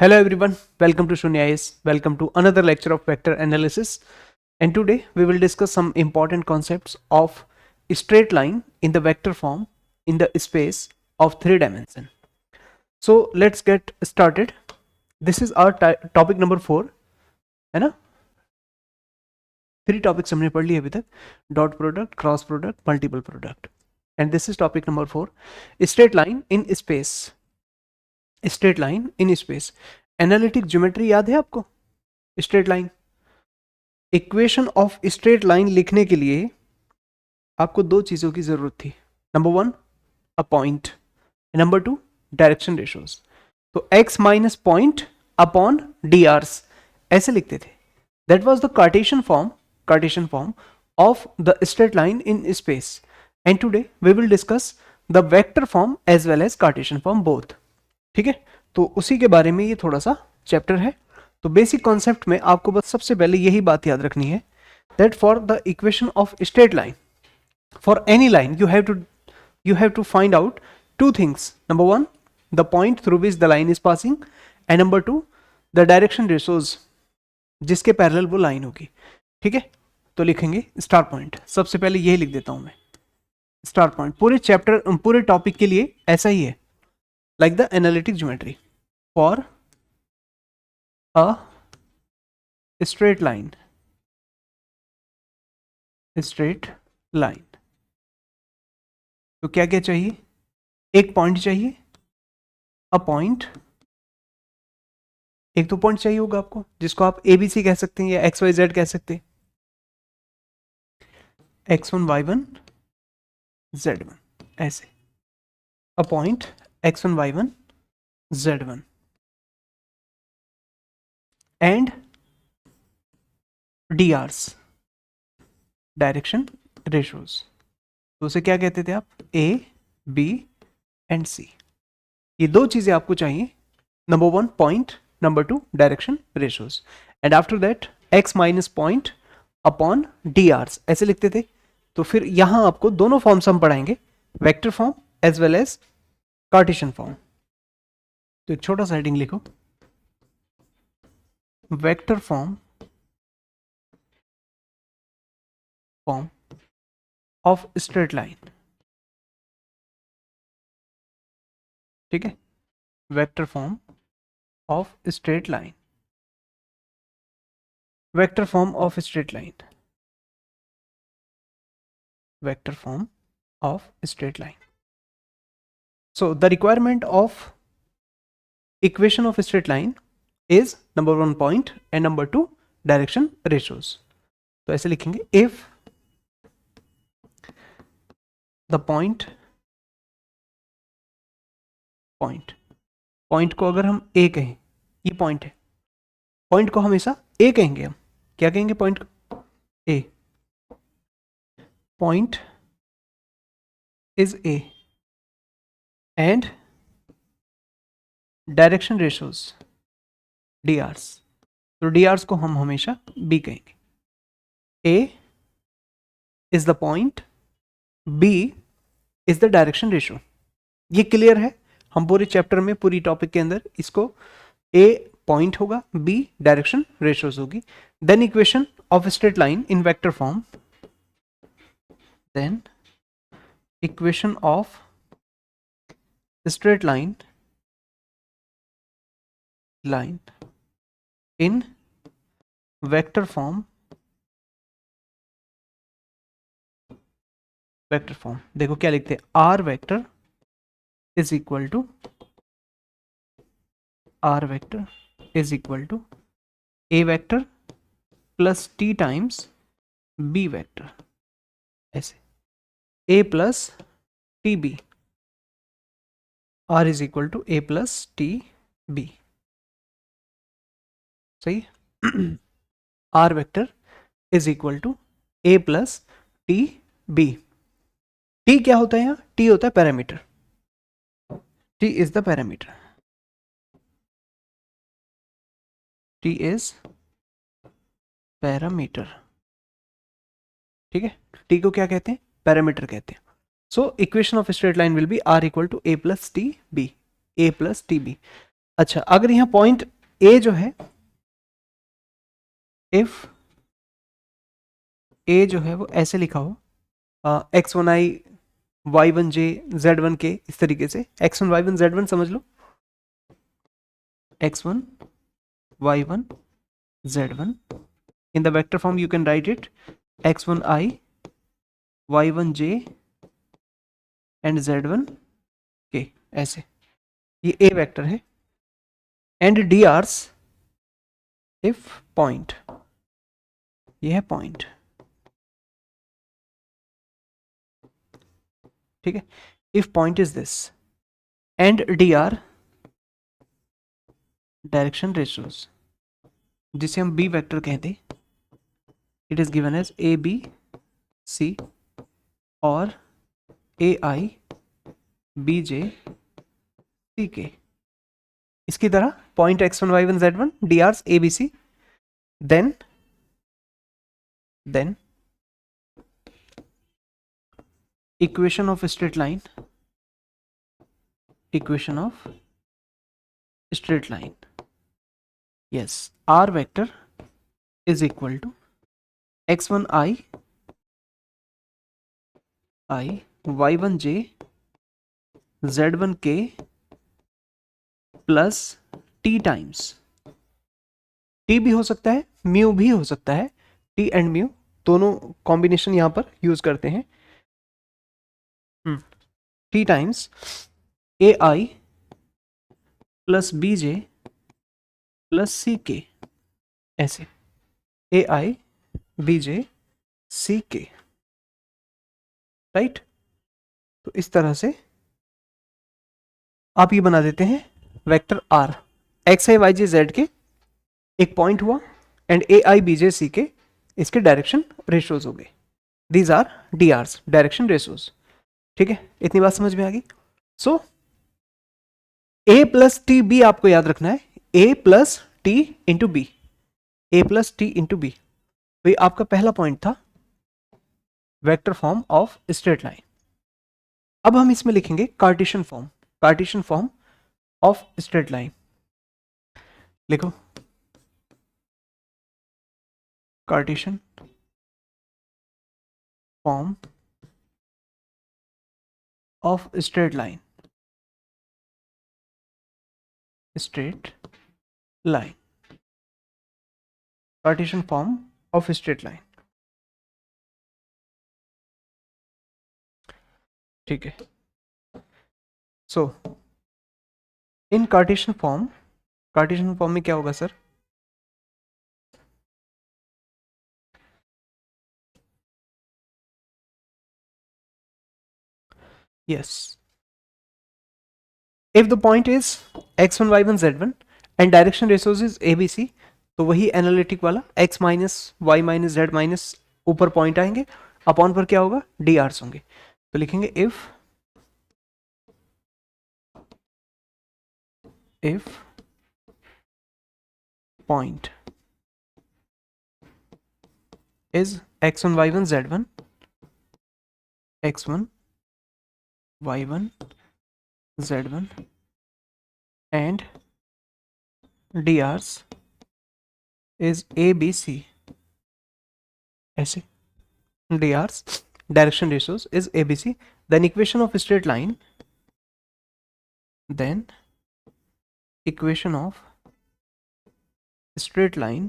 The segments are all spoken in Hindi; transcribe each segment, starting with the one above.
Hello everyone, welcome to Shunya IAS. Welcome to another lecture of vector analysis. And today we will discuss some important concepts of straight line in the vector form in the space of 3 dimension. So let's get started. This is our topic number 4, है ना? 3 topics हमने पढ़ लिए अभी तक, dot product, cross product, multiple product. And this is topic number 4, straight line in space. Straight line in space. Analytic geometry याद है आपको? Straight line equation of straight line लिखने के लिए आपको दो चीजों की जरूरत थी. Number 1 a point, number 2 direction ratios. तो x minus point upon D Rs ऐसे लिखते थे. That was the Cartesian form of the straight line in space. And today we will discuss the vector form as well as Cartesian form both. ठीक है, तो उसी के बारे में ये थोड़ा सा चैप्टर है. तो बेसिक कॉन्सेप्ट में आपको बस सबसे पहले यही बात याद रखनी है that for the equation of straight line for any line you have to find out two things. Number 1 the point through which the line is passing and number 2 the direction ratios जिसके पैरेलल वो लाइन होगी. ठीक है, तो लिखेंगे स्टार पॉइंट. सबसे पहले यही लिख देता हूं मैं, स्टार पॉइंट. पूरे चैप्टर पूरे टॉपिक के लिए ऐसा ही है, like the analytic geometry for a straight line. तो क्या क्या चाहिए? एक पॉइंट चाहिए, अ पॉइंट. एक तो पॉइंट चाहिए होगा आपको जिसको आप ABC कह सकते हैं या XYZ कह सकते हैं. X1 Y1 Z1 ऐसे. A point x1 y1 z1 and drs direction ratios. तो उसे क्या कहते थे आप? A, B and C. ये दो चीजें आपको चाहिए. Number 1 point, number 2 direction ratios. And after that x minus point upon drs ऐसे लिखते थे. तो फिर यहां आपको दोनों फॉर्म्स हम पढ़ाएंगे, vector form as well as Cartesian form. तो एक छोटा सा हेडिंग लिखो, vector form of straight line. ठीक है, vector form of straight line, vector form of straight line, vector form of straight line. So the requirement of equation of a straight line is number 1 point and number 2 direction ratios. तो ऐसे लिखेंगे, if the point को अगर हम A कहें, ये पॉइंट है, पॉइंट को हमेशा A कहेंगे. हम क्या कहेंगे? पॉइंट को A. Point is A and direction ratios drs. तो drs को हम हमेशा b कहेंगे. a is the point, b is the direction ratio. ये क्लियर है? हम पूरे चैप्टर में, पूरी टॉपिक के अंदर इसको a पॉइंट होगा, b डायरेक्शन रेशियोज होगी. Then equation of straight line in vector form, then equation of straight line in vector form. देखो क्या लिखते हैं, r vector is equal to a vector plus t times b vector. ऐसे a plus tb, r is equal to a plus tb. सही. R vector is equal to a plus T b. T क्या होता है? यहाँ टी होता है parameter. T is the parameter. T is parameter. ठीक है, टी को क्या कहते हैं? पैरामीटर कहते हैं. So equation of straight line will be r equal to a plus T b. अच्छा, अगर यहाँ पॉइंट ए जो है, इफ ए जो है वो ऐसे लिखा हो, x1i y1j z1k, इस तरीके से x1 y1 z1 समझ लो, x1 y1 z1, in the vector form you can write it x1i y1j and z1k, ऐसे, ये a वेक्टर है, एंड dr's if point, ये है पॉइंट, ठीक है, if point is this, and dr direction ratios, जिसे हम b वेक्टर कहते, it is given as a B c और a I B J C k, इसकी तरह point x1 y1 z1 dr's a b c, then equation of straight line, equation of straight line, yes, r vector is equal to x1 i y1 j z1 k plus t times, T भी हो सकता है, म्यू भी हो सकता है, टी एंड म्यू दोनों कॉम्बिनेशन यहां पर यूज करते हैं, टी टाइम्स ए आई प्लस बी जे प्लस सी के, ऐसे ए आई बी जे सी के, राइट। तो इस तरह से आप ये बना देते हैं vector r, x i y j z k एक पॉइंट हुआ, and A I B J सी के इसके डायरेक्शन रेशियोज हो गए, these are D hours, direction ratios, ठीक है, इतनी बात समझ में आ गई। So A plus T B आपको याद रखना है, A plus T into B, A plus T into B, भाई आपका पहला पॉइंट था vector form of straight line. अब हम इसमें लिखेंगे Cartesian form, Cartesian form of straight line, लिखो Cartesian form of straight line, straight line, Cartesian form of straight line, ठीक है। सो इन कार्टेशियन फॉर्म में क्या होगा sir, yes, if the point is x1 y1 z1 and direction ratios is abc, तो वही एनालिटिक वाला x minus Y minus Z minus ऊपर पॉइंट आएंगे, अपॉन पर क्या होगा डी आर्स होंगे, तो लिखेंगे if point is x1 y1 z1, x1 y1 z1 and drs is abc, ऐसे drs direction ratios is abc, then equation of straight line, then equation of straight line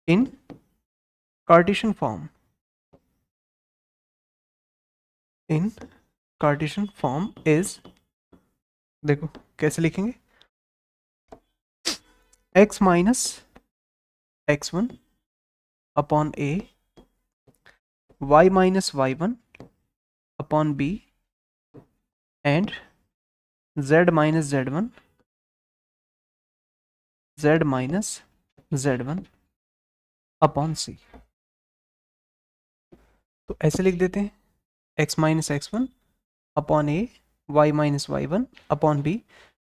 in Cartesian form, in Cartesian form is, देखो कैसे लिखेंगे, x minus x1 upon a, y minus y1 upon b and z minus z1, z minus z1 upon c, तो ऐसे लिख देते हैं x minus x1 upon a, y minus y1 upon b,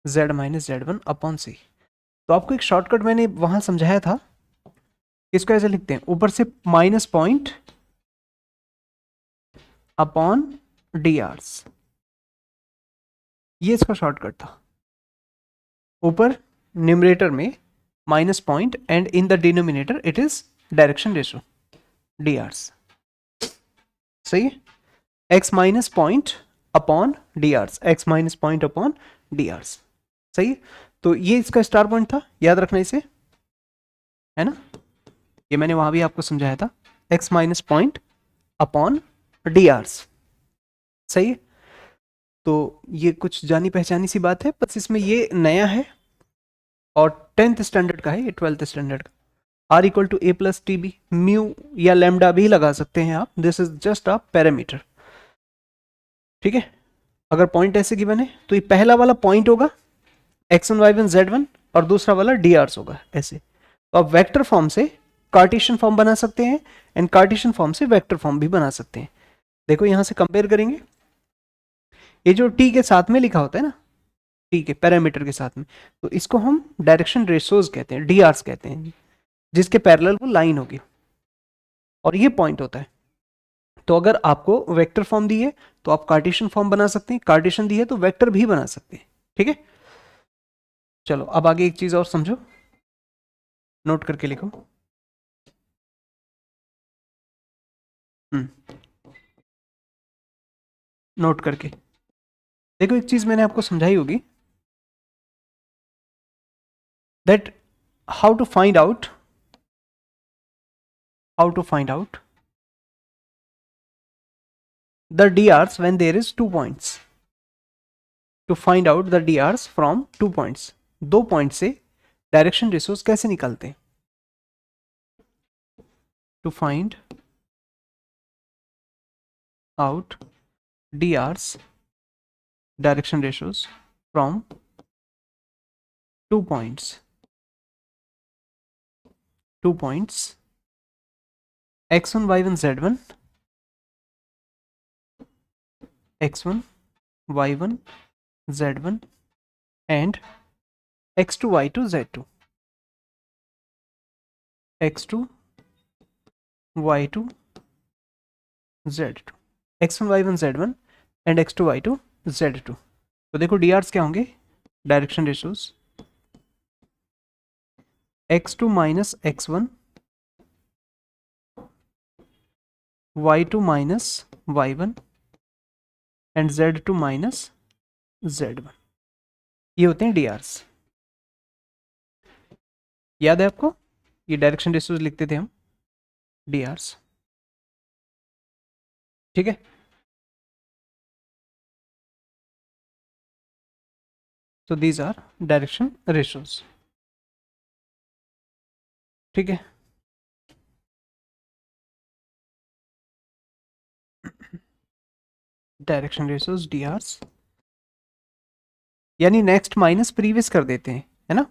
z minus z1 upon c। तो आपको एक शॉर्टकट मैंने वहां समझाया था, इसको ऐसे लिखते हैं, ऊपर से minus point upon D Rs, ये इसका शॉर्टकट था। ऊपर न्यूमरेटर में minus point and in the denominator it is direction ratio drs। सही है, x minus point upon drs, x minus point upon drs। सही है, तो ये इसका स्टार पॉइंट था, याद रखना इसे, है ना। ये मैंने वहां भी आपको समझाया था, x minus point upon drs। सही है, तो ये कुछ जानी पहचानी सी बात है, बस इसमें ये नया है और 10th स्टैंडर्ड का है, ये 12th स्टैंडर्ड का। r equal to a plus T b, mu या लैम्डा भी लगा सकते हैं आप, this is just a parameter. ठीक है, अगर पॉइंट ऐसे गिवन है तो ये पहला वाला पॉइंट होगा x1 y1 z1 और दूसरा वाला drs होगा ऐसे। तो आप वेक्टर फॉर्म से कार्टेशियन फॉर्म बना सकते हैं एंड कार्टेशियन फॉर्म से वेक्टर फॉर्म भी बना सकते हैं। देखो यहां से कंपेयर करेंगे, ये जो t के साथ में लिखा होता है ना, t के पैरामीटर के साथ में, तो इसको हम डायरेक्शन रेशोज कहते हैं, drs कहते हैं, जिसके पैरेलल वो लाइन होगी और ये पॉइंट होता है। तो अगर आपको वेक्टर फॉर्म दी है तो आप कार्टेशियन फॉर्म बना सकते हैं, कार्टेशियन दी है तो वेक्टर भी बना सकते हैं। ठीक है, चलो अब आगे एक चीज और समझो, नोट करके लिखो। नोट करके देखो, एक चीज मैंने आपको समझाई होगी, that how to find out the drs when there is 2 points, to find out the drs from 2 points। दो पॉइंट से डायरेक्शन रेशोज कैसे निकालते हैं? to find out drs direction ratios from 2 points x1 y1 z1, x1 y1 z1 and x2 y2 z2, x2 y2 z2, x1 y1 z1 and x2 y2 z2। तो देखो drs क्या होंगे, direction ratios x2 minus x1, y2 minus y1 and z2 minus z1, ये होते हैं drs। याद है आपको, ये डायरेक्शन रेशोज लिखते थे हम drs। ठीक है, तो दीज आर डायरेक्शन रेशोज। ठीक है, डायरेक्शन रेशोज drs, यानी नेक्स्ट माइनस प्रीवियस कर देते हैं, है ना।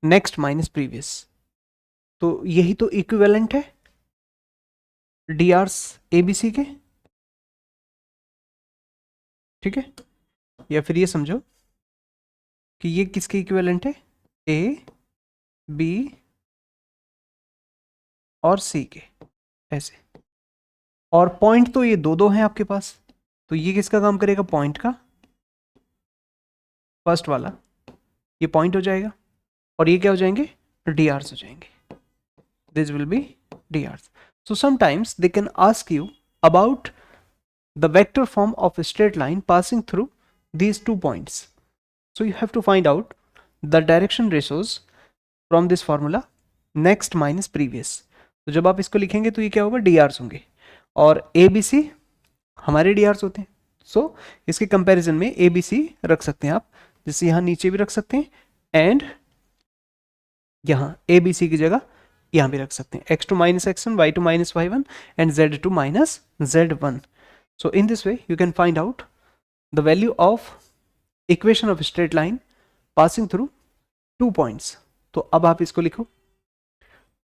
नेक्स्ट माइनस प्रीवियस, तो यही तो इक्विवेलेंट है drs abc के। ठीक है, या फिर ये समझो कि ये किसके इक्विवेलेंट है, ए बी और सी के, ऐसे। और पॉइंट तो ये दो दो हैं आपके पास, तो ये किसका काम करेगा, पॉइंट का, फर्स्ट वाला ये पॉइंट हो जाएगा और ये क्या हो जाएंगे, drs हो जाएंगे। This will be drs। So sometimes they can ask you about the vector form of a straight line passing through these 2 points. So you have to find out the direction ratios from this formula next minus previous। तो जब आप इसको लिखेंगे तो ये क्या होगा, drs होंगे और abc हमारे drs होते हैं। So इसके कंपैरिजन में abc रख सकते हैं आप, जैसे यहाँ नीचे भी रख सकते हैं एंड यहाँ abc की जगह यहाँ भी रख सकते हैं, x2 minus x1, y2 minus y1 and z2 minus z1। So in this way you can find out the value of equation of straight line passing through 2 points। तो अब आप इसको लिखो,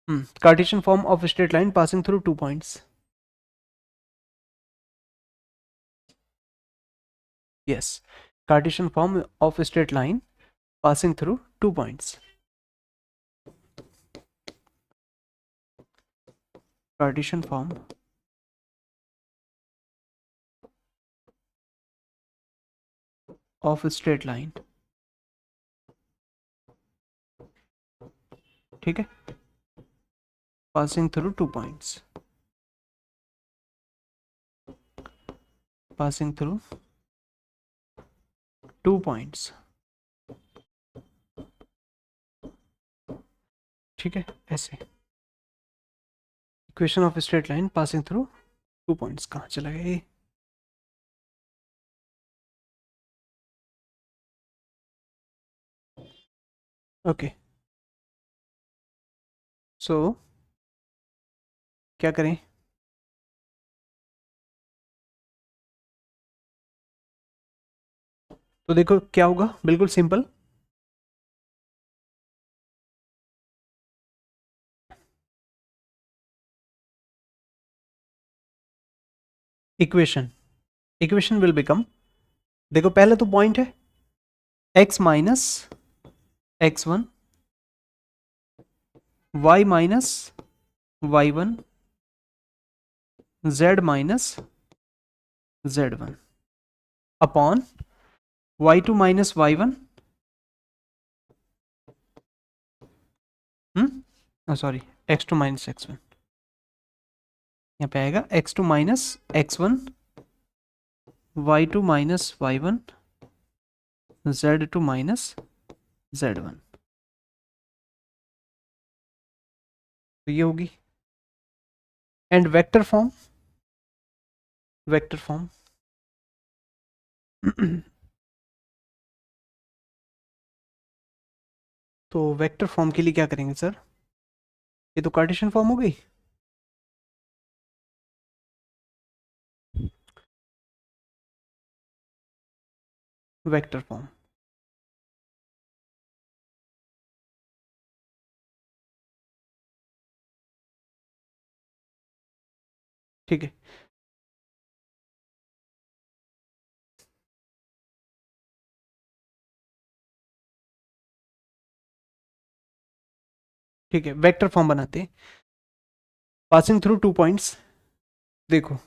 Cartesian form of straight line passing through 2 points। yes, Cartesian form of straight line passing through 2 points। Cartesian form of straight line, ठीक है, passing through 2 points, passing through 2 points, ठीक है, ऐसे equation of straight line passing through 2 points. कहाँ चला गया ये? ओके, सो क्या करें? तो देखो क्या होगा, बिल्कुल simple, equation equation will become, देखो पहले तो पॉइंट है x minus x1, y minus y1, z minus z1 upon y2 minus y1, sorry x2 minus x1, यहाँ पे आएगा x2 minus x1, y2 minus y1, z2 minus z1, तो ये होगी। And vector form, vector form तो वेक्टर फॉर्म के लिए क्या करेंगे सर? ये तो कार्टेशियन फॉर्म हो गई, वेक्टर फॉर्म, ठीक है। ठीक है, वेक्टर फॉर्म बनाते हैं पासिंग थ्रू 2 पॉइंट्स। देखो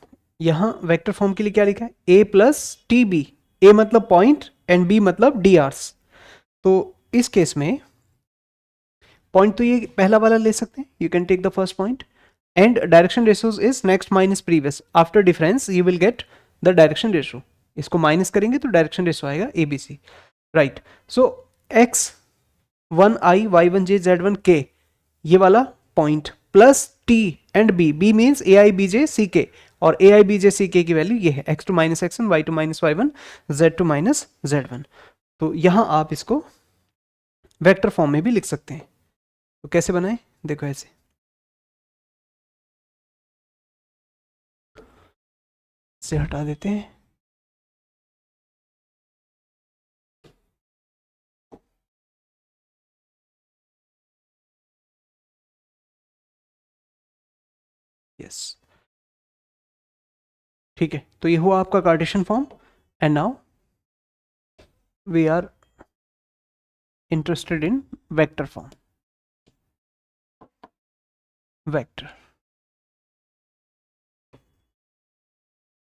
यहां वेक्टर फॉर्म के लिए क्या लिखा है, a प्लस टी बी, ए मतलब पॉइंट एंड b मतलब डी आर्स। तो इस केस में पॉइंट तो ये पहला वाला ले सकते हैं, you can take the first point and direction ratios is next minus previous, after difference you will get the direction ratio, इसको माइनस करेंगे तो डायरेक्शन रेशियो आएगा A B C, right. So X 1i y1j z1k ये वाला point plus T and B, B means A I B J C K, और ए आई बी जे सी के की वैल्यू ये है x2 minus x1, y2 minus y1, z2 minus z1। तो यहां आप इसको वेक्टर फॉर्म में भी लिख सकते हैं। तो कैसे बनाएं, देखो ऐसे, से हटा देते हैं, यस, ठीक है। तो ये हुआ आपका Cartesian form and now we are interested in vector form, vector,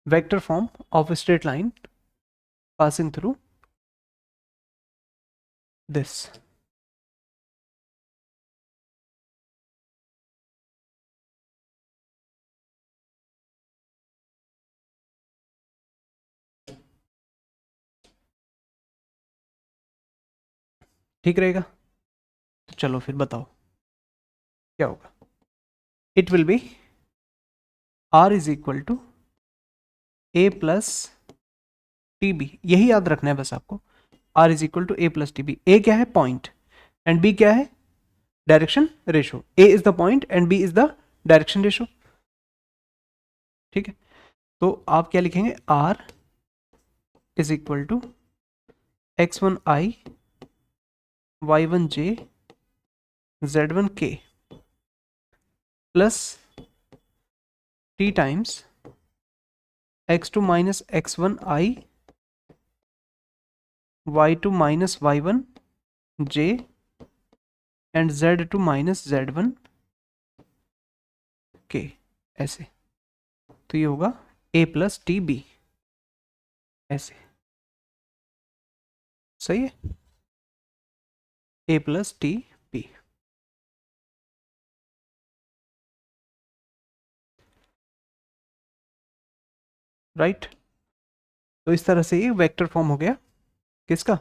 vector form of a straight line passing through this, ठीक रहेगा? तो चलो फिर बताओ क्या होगा। It will be r is equal to a plus T b, यही याद रखना है बस आपको, r is equal to a plus T B. a क्या है, पॉइंट, एंड b क्या है, direction ratio. a is the point and b is the direction ratio, ठीक है। तो आप क्या लिखेंगे, r is equal to x1i y1j z1k plus t times x2 minus x1i y2 minus y1 j and z2 minus z1 k, ऐसे। तो ये होगा a प्लस टी बी, ऐसे। सही है, a plus T b. Right, तो इस तरह से ये वेक्टर फॉर्म हो गया किसका,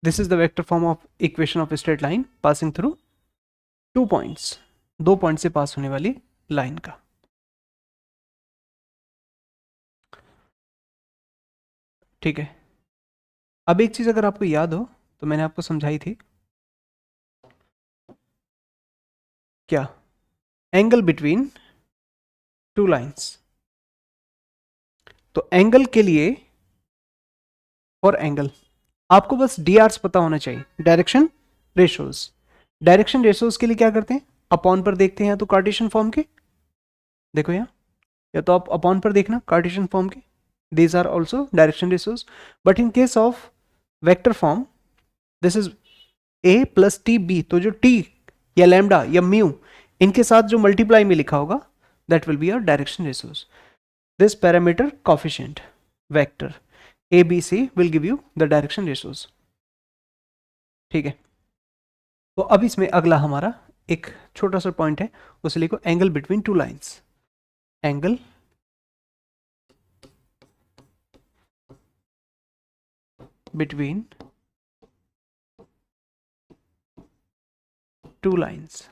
this is the vector form of equation of straight line passing through 2 points, 2 point से पास होने वाली लाइन का। ठीक है, अब एक चीज अगर आपको याद हो तो मैंने आपको समझाई थी, क्या, एंगल बिटवीन टू लाइंस। तो एंगल के लिए, और एंगल, आपको बस डी आर्स पता होना चाहिए, डायरेक्शन रेशोज। डायरेक्शन रेशोज के लिए क्या करते हैं, अपॉन पर देखते हैं, या तो कार्टेशियन फॉर्म के, देखो यहाँ, या तो आप अपॉन पर देखना कार्टेशियन फॉर्म के, these are also direction ratios. But in case of vector form, this is a plus T B, तो जो टी या लैम्डा या म्यू इनके साथ जो मल्टीप्लाई में लिखा होगा, that will be your direction ratios. This parameter coefficient vector a B c will give you the direction ratios. ठीक है, तो अब इसमें अगला हमारा एक छोटा सा पॉइंट है, उसे लिखो angle between two lines. Angle between two lines,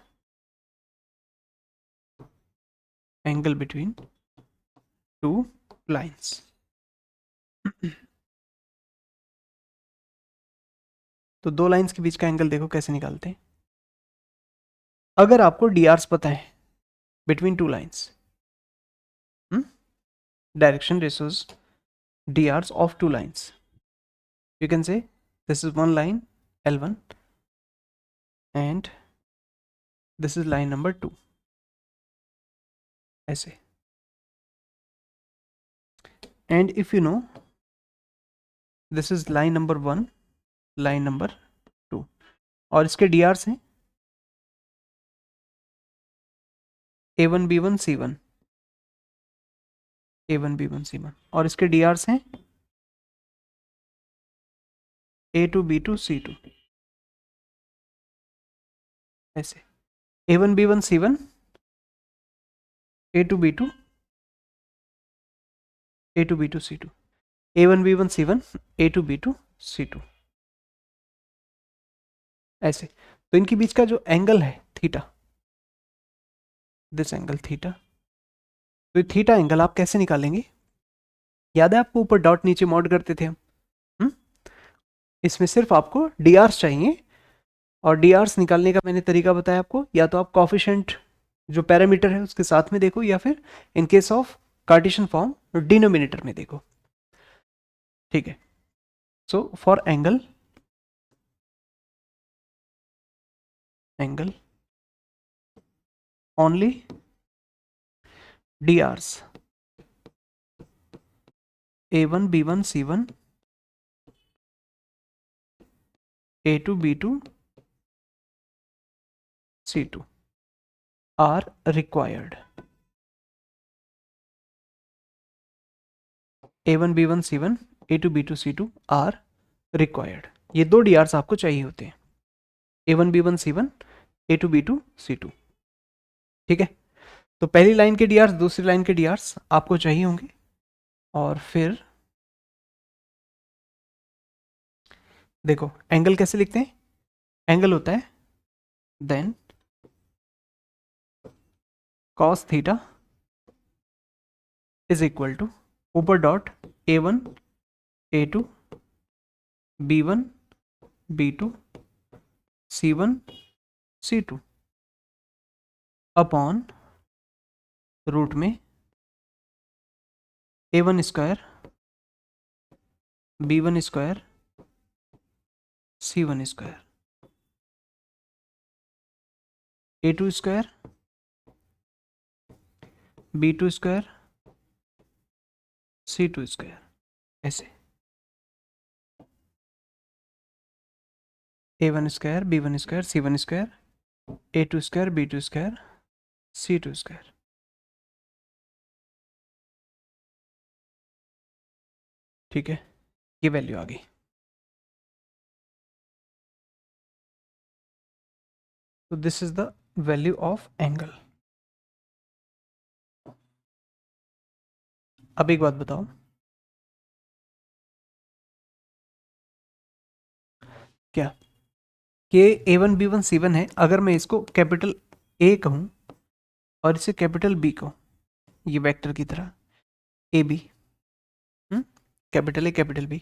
angle between two lines. तो दो लाइंस के बीच का एंगल देखो कैसे निकालते हैं। अगर आपको डी आर्स पता है between two lines, direction ratios D Rs of two lines, you can say this is one line L1 and this is line number 2, ऐसे। and if you know this is line number 1, line number 2, और इसके DRs हैं A1 B1 C1, A1 B1 C1, और इसके DRs हैं A2 B2 C2, ऐसे। A1 B1 C1, A2 B2, A2 B2 C2, A1 B1 C1, A2 B2 C2, ऐसे। तो इनके बीच का जो एंगल है थीटा, दिस एंगल थीटा, तो थीटा एंगल आप कैसे निकालेंगे, याद है आपको ऊपर डॉट नीचे मॉड करते थे हम, हुँ? इसमें सिर्फ आपको डी आर्स चाहिए, और डी आर्स निकालने का मैंने तरीका बताया आपको, या तो आप कॉफिशेंट जो पैरामीटर है उसके साथ में देखो, या फिर in case of Cartesian form denominator में देखो। ठीक है, so for angle, angle only D Rs A1 B1 C1, A2 B2 C2 are required, A1 B1 C1 A2 B2 C2 are required। ये दो डी आर्स आपको चाहिए होते हैं, A1 B1 C1 A2 B2 C2। ठीक है, तो पहली लाइन के डी आर्स, दूसरी लाइन के डी आर्स आपको चाहिए होंगे, और फिर देखो एंगल कैसे लिखते हैं, एंगल होता है then cos theta is equal to, ऊपर dot A1 A2 B1 B2 C1 C2 upon root में A1 square B1 square C1 square A2 square B2 square C2 square, ऐसे। A1 square B1 square C1 square A2 square B2 square C2 square. ठीक है, ये वैल्यू आ गई। So this is the value of angle. अब एक बात बताओ, क्या के A1 B1 C1 है, अगर मैं इसको कैपिटल A कहूं और इसे कैपिटल B कहूं, ये वेक्टर की तरह A B, capital A capital B,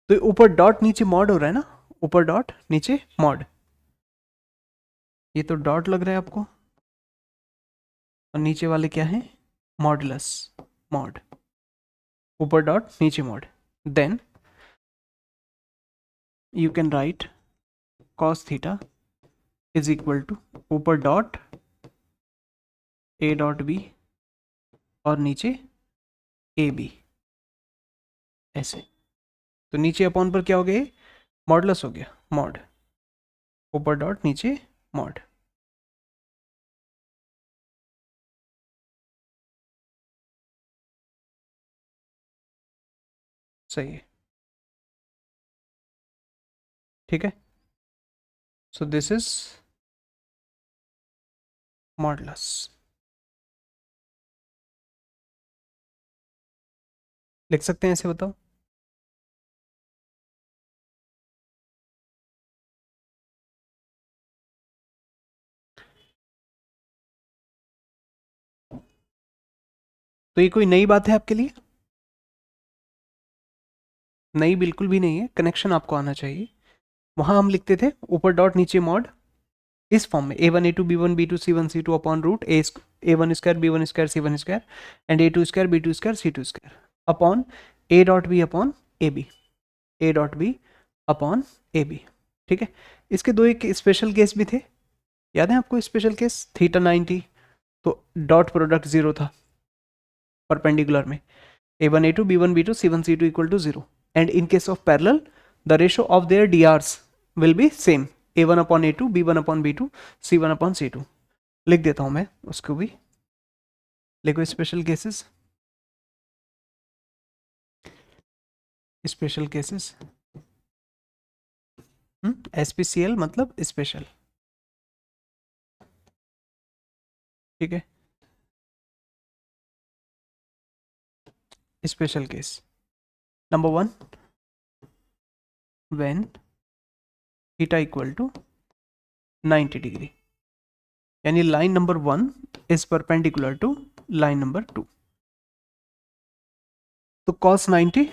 तो ऊपर डॉट नीचे मॉड हो रहा है ना, ऊपर डॉट नीचे मॉड, ये तो डॉट लग रहा है आपको, और नीचे वाले क्या है, मॉडुलस, मॉड, ऊपर डॉट नीचे mod, then you can write cos theta is equal to ऊपर डॉट ए डॉट बी और नीचे ए बी, ऐसे। तो नीचे अपॉन पर क्या हो गया, मॉडुलस हो गया, मॉड, ऊपर डॉट नीचे मॉड। सही है, ठीक है। So this is modulus. लिख सकते हैं ऐसे, बताओ। तो ये कोई नई बात है आपके लिए? नहीं, बिल्कुल भी नहीं है, कनेक्शन आपको आना चाहिए। वहां हम लिखते थे ऊपर डॉट नीचे मॉड, इस फॉर्म में A1 A2 B1 B2 C1 C2 upon root A1 square B1 square C1 square and A2 square B2 square C2 square upon A dot B upon AB, A dot B upon AB, ठीक है। इसके दो एक स्पेशल केस भी थे, याद है आपको स्पेशल केस, थीटा 90, तो डॉट प्रोडक्ट जीरो था परपेंडिकुलर में, A1 A2 B1 B2 C1 C2 equal to zero, and in case of parallel the ratio of their DRs will be same, A1 upon A2 B1 upon B2 C1 upon C2। लिख देता हूं मैं उसको भी, लिखो special cases, special cases, SPCL मतलब स्पेशल, ठीक है। Special case number 1, when theta equal to 90 degree, यानी line number 1 is perpendicular to line number 2, तो cos 90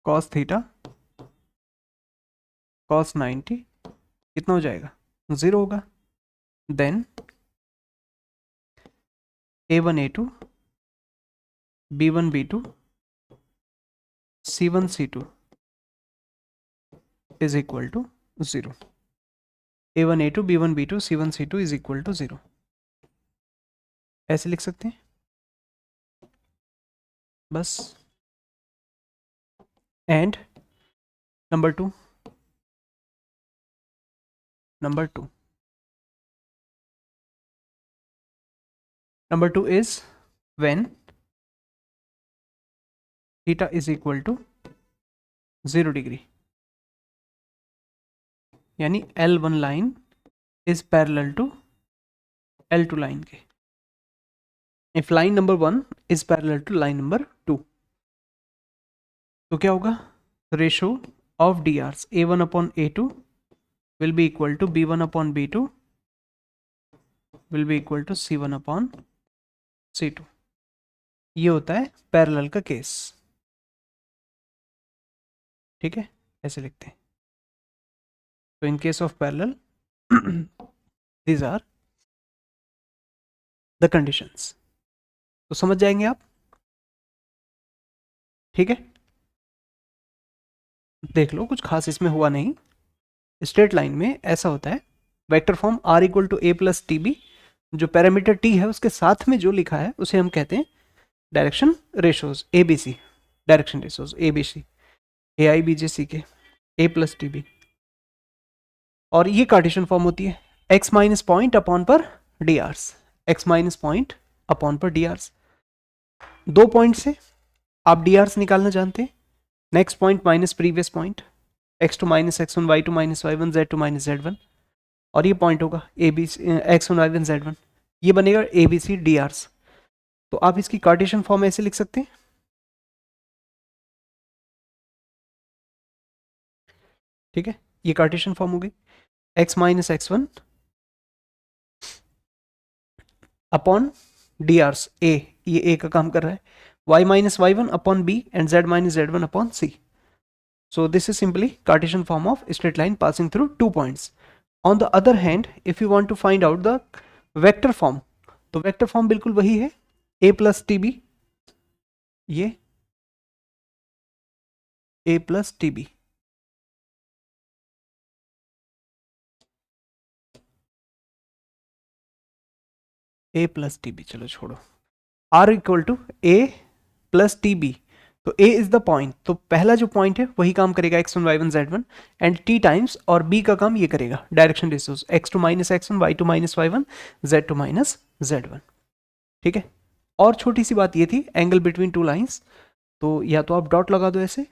cos थीटा cos 90 कितना हो जाएगा, 0 होगा। Then A1 A2 B1 B2 C1 C2 is equal to 0, A1 A2 B1 B2 C1 C2 is equal to 0, ऐसे लिख सकते हैं बस। And number 2, number 2 is when theta is equal to 0 degree, यानी L1 line is parallel to L2 line के, if line number 1 is parallel to line number 2, तो क्या होगा, ratio of DRs A1 upon A2 will be equal to B1 upon B2 will be equal to C1 upon C2, ये होता है पैरेलल का केस, ठीक है, ऐसे लिखते हैं। तो इन case of parallel these are the conditions, तो समझ जाएंगे आप, ठीक है। देख लो, कुछ खास इसमें हुआ नहीं। स्ट्रेट लाइन में ऐसा होता है, vector form R equal to A plus T b, जो पैरामीटर T है उसके साथ में जो लिखा है उसे हम कहते हैं direction ratios, ABC, direction ratios ABC, AI BJ CK A plus T b, और ये कार्टेशियन फॉर्म होती है x माइनस पॉइंट अपॉन पर DRs, x minus point upon पर DRs, दो पॉइंट से आप DRs निकालना जानते हैं, next point minus previous point, x2 - x1 y2 - y1 z2 - z1, और ये पॉइंट होगा A B x1 y1 z1, ये बनेगा A B C D Rs. तो आप इसकी कार्टेशियन फॉर्म ऐसे लिख सकते हैं, ठीक है, ये कार्टेशियन फॉर्म हो गई। x - x1 अपॉन डी आर्स ए, ये ए का काम कर रहा है, y - y1 upon b and z - z1 upon c. So this is simply Cartesian form of straight line passing through 2 points. On the other hand, if you want to find out the vector form, तो vector form बिल्कुल वही है, a plus tb, ये a plus tb, a plus tb, चलो छोड़ो, r equal to a plus tb। तो a इज द पॉइंट, तो पहला जो पॉइंट है वही काम करेगा x1 y1 z1 and t times, और b का काम ये करेगा direction ratios x2 - x1 y2 - y1 z2 - z1, ठीक है। और छोटी सी बात ये थी, एंगल बिटवीन टू लाइंस, तो या तो आप डॉट लगा दो ऐसे,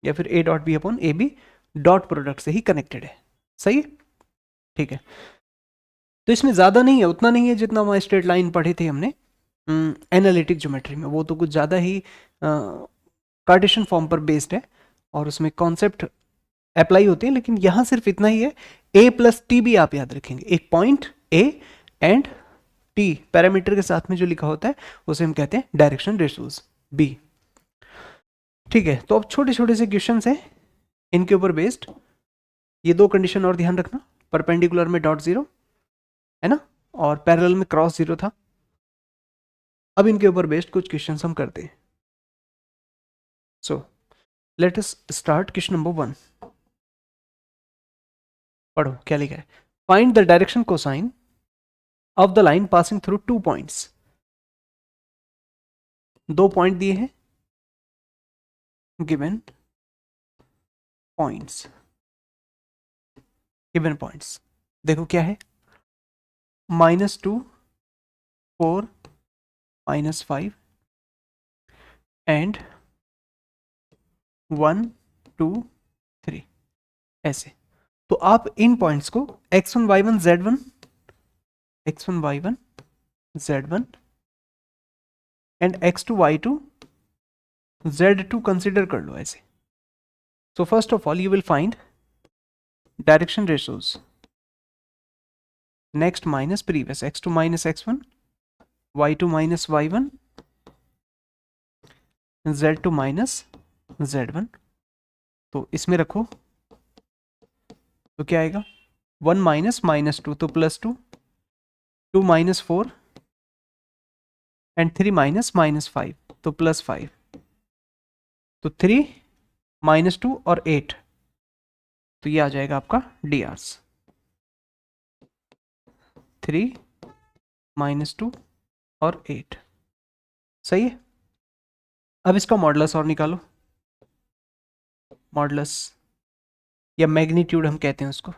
या फिर a dot b upon a b dot product से ही कनेक्टेड है, सही है, ठीक है। तो इसमें ज़्यादा नहीं है, उतना नहीं है जितना हमारे स्ट्रेट लाइन पढ़े थे हमने एनालिटिक ज्योमेट्री में, वो तो कुछ ज़्यादा ही कार्टेशियन फॉर्म पर बेस्ड है और उसमें कॉन्सेप्ट अप्लाई होते हैं, लेकिन यहाँ सिर्फ इतना ही है, a प्लस टी भी आप याद रखेंगे, एक point a and t parameter के साथ में जो लिखा होता है उसे हम कहते हैं डायरेक्शन रेशियोज b, ठीक है। तो अब छोटे छोटे से क्वेश्चन हैं इनके ऊपर बेस्ड, ये दो कंडीशन और ध्यान रखना, परपेंडिकुलर में डॉट जीरो है ना, और पैरेलल में क्रॉस जीरो था। अब इनके ऊपर बेस्ड कुछ क्वेश्चन हम करते हैं। So let us start question number 1। पढ़ो क्या लिखा है, find the direction cosine of the line passing through 2 points. दो पॉइंट दिए हैं, गिवन पॉइंट्स, गिवन पॉइंट्स देखो क्या है, -2 4 -5 एंड 1 2 3, ऐसे। तो आप इन पॉइंट्स को x1 y1 z1, x1 y1 z1 and x2 y2 z2 consider कर लो ऐसे। सो first of all you will find direction ratios, next minus previous, x2 - x1 y2 - y1 z2 - z1। तो इसमें रखो तो क्या आएगा, 1 - -2 तो +2, 2 - 4 एंड 3 - -5 तो +5, तो 3 -2 और 8, तो ये आ जाएगा आपका डी आर्स, 3 -2 और 8, सही है। अब इसका मॉडुलस और निकालो, मॉडुलस या मैग्नीट्यूड हम कहते हैं उसको,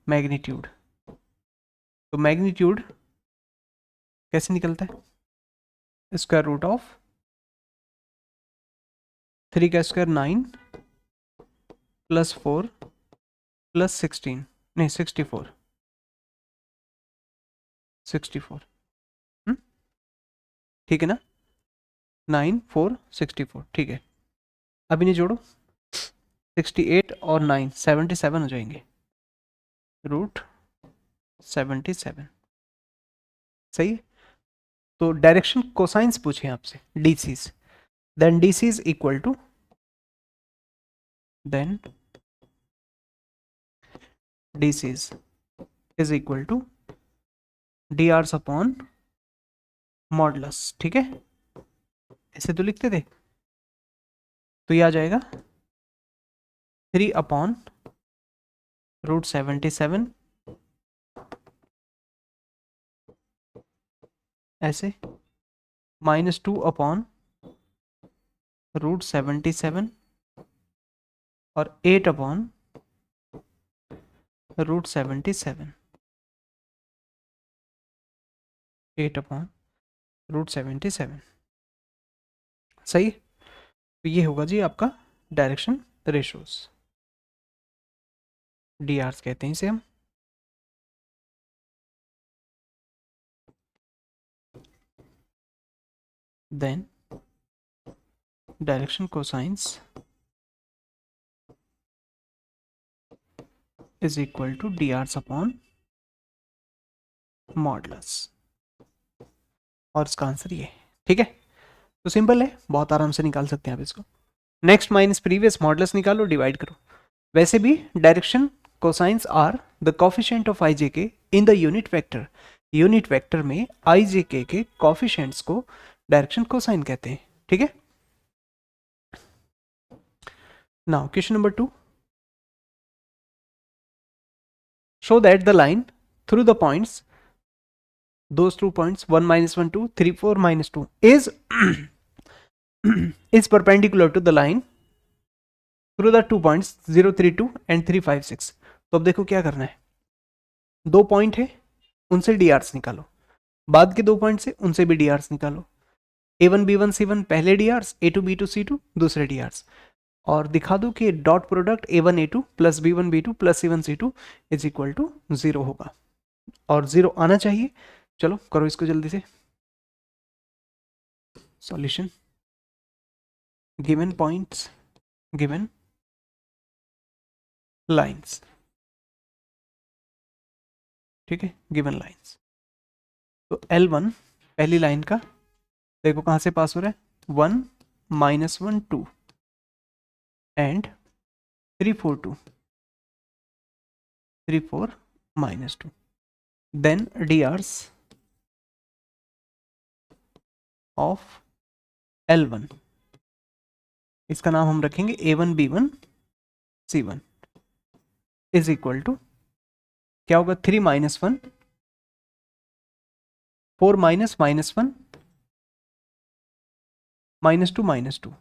मैग्नीट्यूड। तो मैग्नीट्यूड कैसे निकलता है, स्क्वायर रूट ऑफ 3 का स्क्वायर 9 +4 +16, नहीं 64, 64, ठीक है ना, 9 4 64, ठीक है। अब इन्हें जोड़ो, 68 और 9 77 हो जाएंगे, √77, सही है। तो डायरेक्शन कोसाइंस पूछे आपसे, DCs, then DC is equal to, then DCs is equal to D Rs upon modulus, ठीक है, ऐसे तो लिखते थे। तो ये आ जाएगा 3 अपॉन √77, ऐसे, -2 अपॉन √77 और 8 अपॉन √77, 8 अपॉन √77, सही। तो ये होगा जी आपका डायरेक्शन रेशोस, डी आर्स कहते हैं इसे हम। Then direction cosines is equal to D Rs upon modulus, और इसका आंसर ये, ठीक है। तो सिंपल है, बहुत आराम से निकाल सकते हैं आप इसको। नेक्स्ट माइनस प्रीवियस मॉडुलस निकालो, डिवाइड करो। वैसे भी direction cosines are the coefficient of I J K in the unit vector, unit vector में आई जे के कोफिशिएंट्स को डायरेक्शन कोसाइन कहते हैं, ठीक है। Now question number 2, show that the line through the points, those 2 points 1 minus 1 2 3 4 minus 2 is is perpendicular to the line through the 2 points 0 3 2 and 3 5 6। तो अब देखो क्या करना है, दो पॉइंट है उनसे डी आर्स निकालो, बाद के दो पॉइंट से उनसे भी डी आर्स निकालो। a1 b1 c1 पहले D Rs, a2 b2 c2 दूसरे डी आर्स, और दिखा दो कि dot product a1 a2 plus b1 b2 plus c1 c2 is equal to 0 होगा, और 0 आना चाहिए। चलो करो इसको जल्दी से। Solution, given points, given lines, ठीक है, गिवन लाइंस। तो L1 पहली लाइन का देखो कहां से पास हो रहा है, 1 minus 1 2 and 3 4 2 3 4 minus 2। Then DRs of L1, इसका नाम हम रखेंगे A1 B1 C1 is equal to क्या होगा, 3 minus 1 4 minus minus 1 minus 2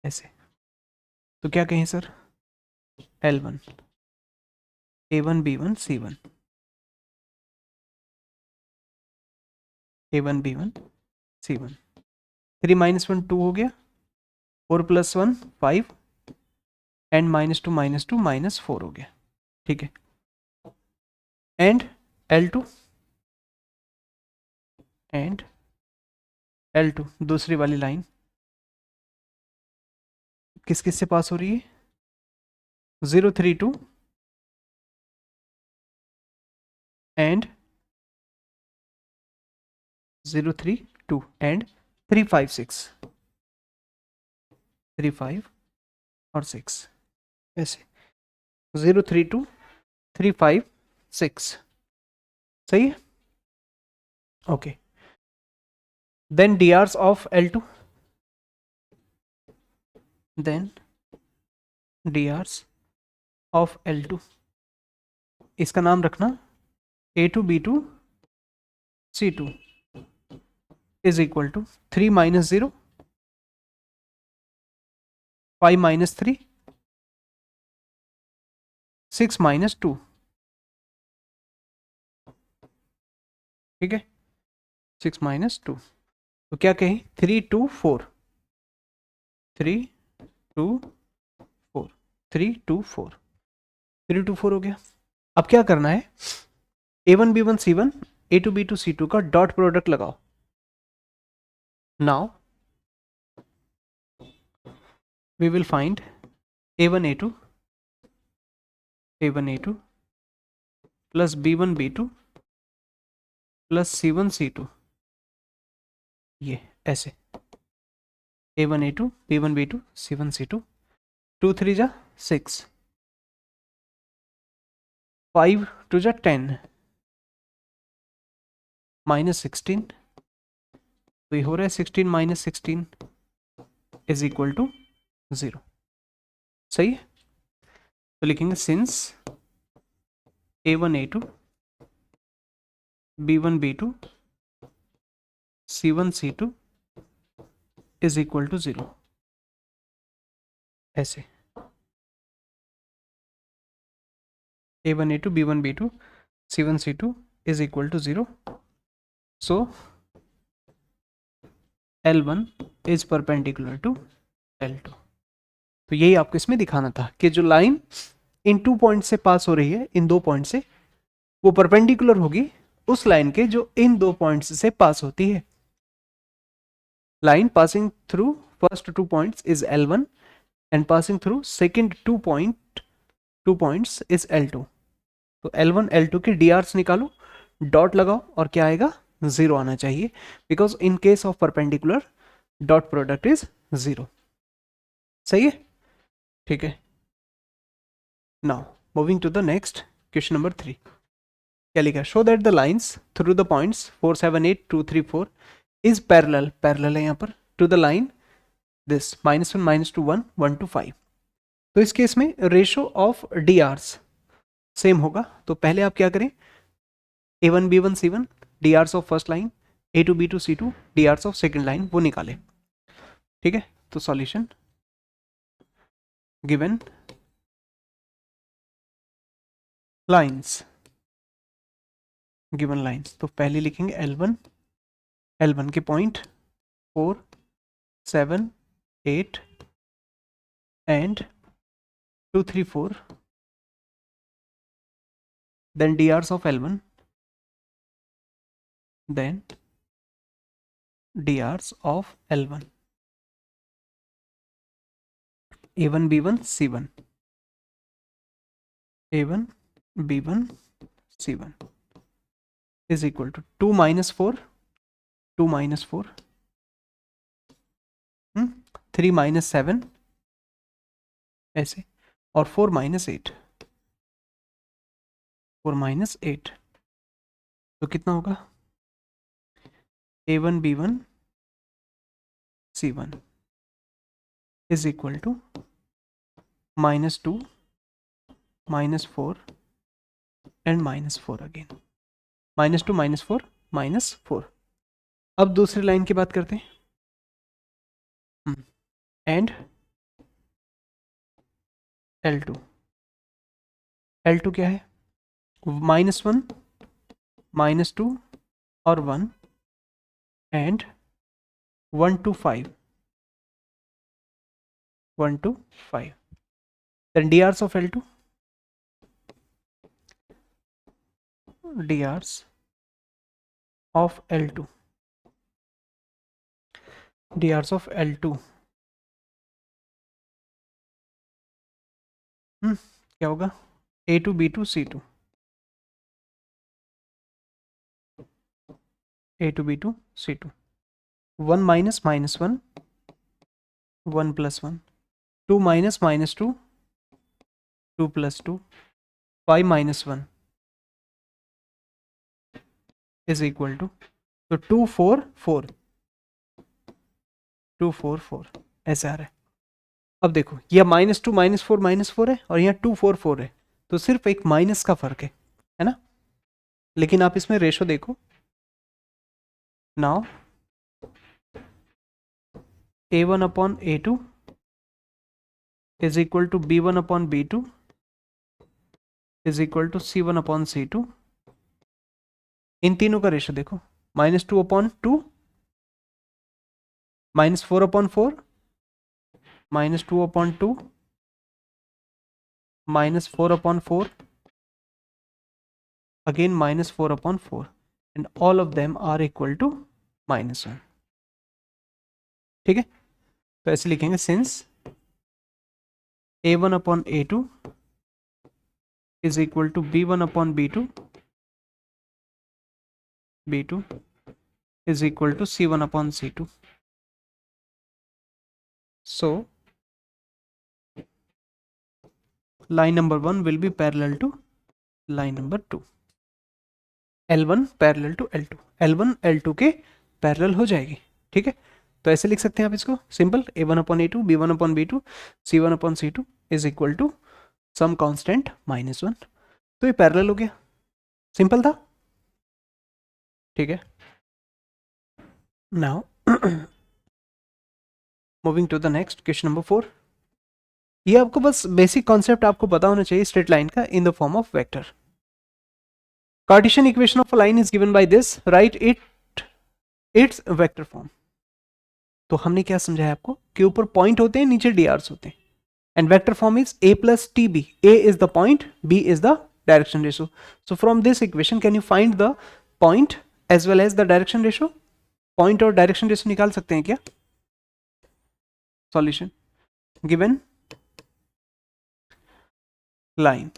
ऐसे। तो क्या कहें sir, L1 A1 B1 C1 A1 B1 C1, 3 minus 1 2 हो गया, 4 plus 1 5 एंड -2 -4 हो गया, ठीक है। एंड L2 एंड L2 दूसरी वाली लाइन किस किस से पास हो रही है, 0 3 2 एंड 0 3 2 एंड 3 5 6 3 5 और 6 ऐसे, 0 3 2 3 5 6, सही है, okay. Then DRs of L2, then DRs of L2, इसका नाम रखना A2 B2 C2 is equal to 3 minus 0 5 minus 3 6 minus 2, ठीक है, 6 minus 2। तो क्या कहें, 3 2 4 3 2 4 3 2 4 3 2 4 हो गया। अब क्या करना है, A1 B1 C1 A2 B2 C2 का डॉट प्रोडक्ट लगाओ। Now we will find A1 A2 plus B1 B2 plus C1 C2, ये ऐसे A1 A2 B1 B2 C1 C2, 2 3 जा 6 5 2 जा 10 -16, तो ये हो रहा है 16 minus 16 इज इक्वल टू 0, सही है। तो लिखेंगे since A1 A2 B1 B2 C1 C2 is equal to 0, ऐसे A1 A2 B1 B2 C1 C2 is equal to 0। So L1 is perpendicular to L2। तो यही आपको इसमें दिखाना था कि जो लाइन इन 2 पॉइंट से पास हो रही है, इन 2 पॉइंट से, वो परपेंडिकुलर होगी उस लाइन के जो इन 2 पॉइंट्स से पास होती है। Line passing through first 2 points is L1 and passing through second 2 points is L2। तो L1 L2 के DRs निकालो, डॉट लगाओ और क्या आएगा, 0 आना चाहिए, because in case of perpendicular dot product is 0। सही है, ठीक है। Now moving to the next question number 3। क्या लिखा, show that the lines through the points 4 7 8 2 3 4 is parallel है यहाँ पर to the line this -1 -2 1 1 to 5। तो इस केस में रेशो ऑफ DRs सेम होगा। तो पहले आप क्या करें, A1 B1 C1 DRs of first line, A2 B2 C2 DRs of second line, वो निकाले। ठीक है, तो सॉल्यूशन गिवन लाइंस, तो पहले लिखेंगे L1 के point 4 7 8 and 2 3 4, then DRs of L1, then DRs of L1, A1 B1 C1, A1 B1 C1 is equal to 2 minus 4 3 minus 7 ऐसे, और 4 minus 8 तो कितना होगा, A1 B1 C1 is equal to -2 -4 and -4 again, -2 -4 -4। अब दूसरी लाइन की बात करते हैं, एंड L2 क्या है, -1 -2 और 1 and 1 to 5 then DRs of L2, DRs of L2 क्या होगा, A2 B2 C2, A2 B2 C2, 1 minus -1 1 plus 1, 2 minus -2 2 plus 2, 5 minus 1 is equal to, तो 2 4 4 2 4 4 ऐसे आ रहा है। अब देखो, यह -2 -4 है और यहाँ 2 4 4 है, तो सिर्फ एक माइनस का फर्क है ना। लेकिन आप इसमें रेशो देखो, now A1 upon A2 is equal to B1 upon B2 is equal to C1 upon C2। इन तीनों का रेशो देखो, -2 upon 2 -4 upon 4 -2 upon 2 -4 upon 4 again -4 upon 4 and all of them are equal to -1। ठीक है, तो ऐसे लिखेंगे, since A1 upon A2 is equal to B1 upon B2 is equal to C1 upon C2, so line number 1 will be parallel to line number 2, L1 parallel to L2, L1 L2 के पैरेलल हो जाएगी। ठीक है, तो ऐसे लिख सकते हैं आप इसको, simple, A1 upon A2 B1 upon B2 C1 upon C2 is equal to some constant -1। तो ये पैरेलल हो गया, सिंपल था। ठीक है, now moving to the next question number 4। ये आपको बस बेसिक कॉन्सेप्ट आपको पता होना चाहिए स्ट्रेट लाइन का in the form of vector. Cartesian equation of a line is given by this, right it's vector form. तो हमने क्या समझाया आपको कि ऊपर पॉइंट होते हैं, नीचे डीआर्स होते हैं, and vector form is a plus tb. A is the point, b is the direction ratio. So from this equation can you find the point as well as the direction ratio? Point और direction ratio निकाल सकते हैं क्या? Solution given line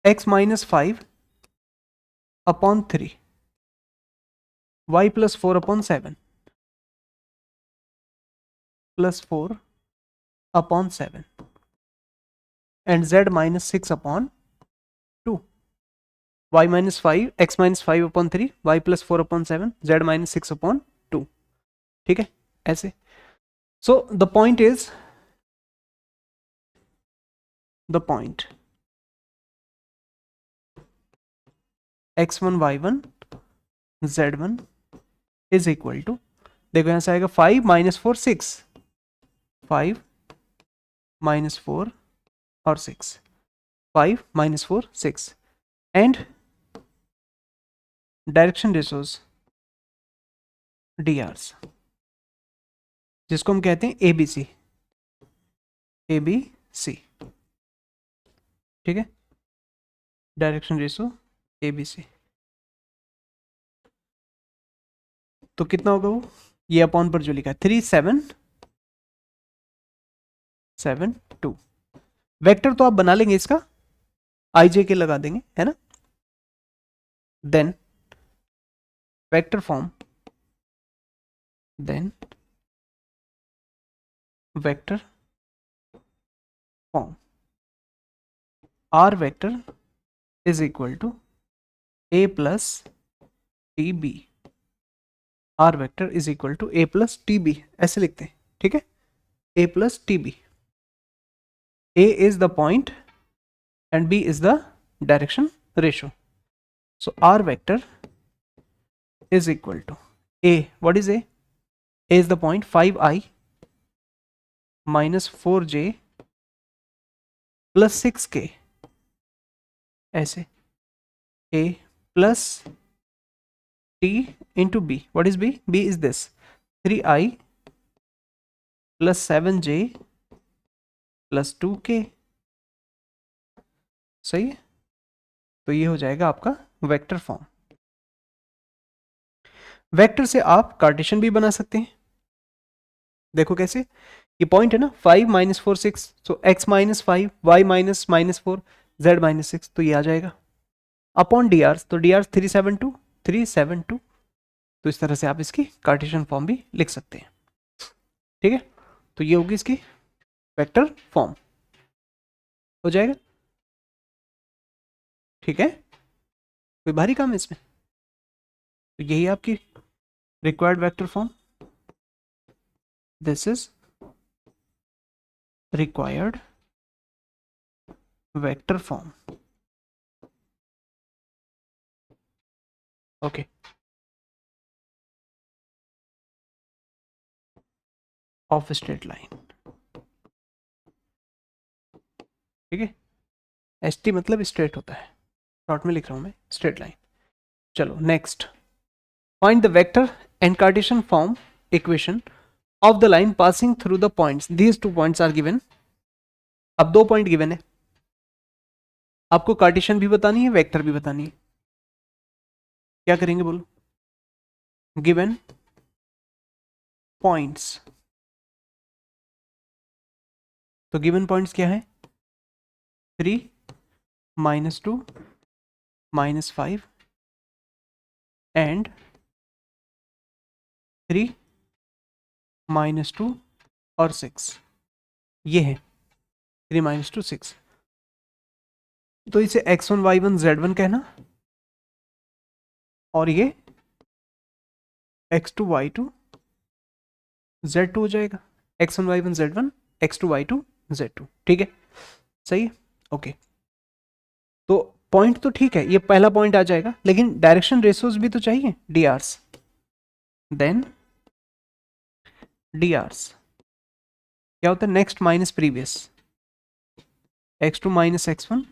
x minus 5 upon 3 y plus 4 upon 7 plus 4 upon 7 and z minus 6 upon 2. Y minus 5 x minus 5 upon 3 y plus 4 upon 7 z minus 6 upon 2. ठीक है ऐसे. So the point is the point x1 y1 z1 is equal to, देखो यहां से आएगा 5 minus 4 6, 5 minus 4 और 6, 5 minus 4 6 and direction ratios DRs जिसको हम कहते हैं ABC. ABC ठीक है, डायरेक्शन रेशो ABC. तो कितना होगा वो, ये अपॉन पर जो लिखा है 3 7 7 2. वेक्टर तो आप बना लेंगे, इसका IJ के लगा देंगे है ना. Then vector form, then vector form R vector is equal to A plus TB. R vector is equal to A plus TB ऐसे लिखते हैं. ठीक है, A plus TB. A is the point and B is the direction ratio. So R vector is equal to A. What is A? A is the point, 5i minus 4j plus 6k ऐसे. A plus T into B. What is B? B is this 3i plus 7j plus 2k. सही है, तो ये हो जाएगा आपका वेक्टर फॉर्म. वेक्टर से आप कार्टेशियन भी बना सकते हैं. देखो कैसे, ये पॉइंट है ना 5 minus 4 6, सो x minus 5 y minus minus 4 z minus 6, तो ये आ जाएगा अपॉन डी आर. तो डी आर 372 तो इस तरह से आप इसकी कार्टेशियन फॉर्म भी लिख सकते हैं. ठीक है, तो ये होगी इसकी वेक्टर फॉर्म, हो जाएगा. ठीक है, कोई भारी काम है इसमें. तो यही आपकी required vector form. This is required vector form. Okay, of straight line. ठीक है, ST मतलब स्ट्रेट होता है, शॉर्ट में लिख रहा हूं मैं स्ट्रेट लाइन. चलो next, find the vector and Cartesian form equation of the line passing through the points. These 2 points are given. अब 2 पॉइंट गिवन है, आपको कार्टेशियन भी बतानी है, वेक्टर भी बतानी है. क्या करेंगे बोलो, गिवन पॉइंट्स. तो गिवन पॉइंट्स क्या है, 3 -2 -5 एंड 3 -2 और 6. ये है 3 -2 6. तो इसे x1 y1 z1 कहना, और ये x2 y2 z2 हो जाएगा. x1 y1 z1 x2 y2 z2. ठीक है, सही है. ओके, तो पॉइंट तो ठीक है, ये पहला पॉइंट आ जाएगा, लेकिन डायरेक्शन रेशोज भी तो चाहिए, D Rs. Then D Rs क्या होता है, next minus previous, x2 minus x1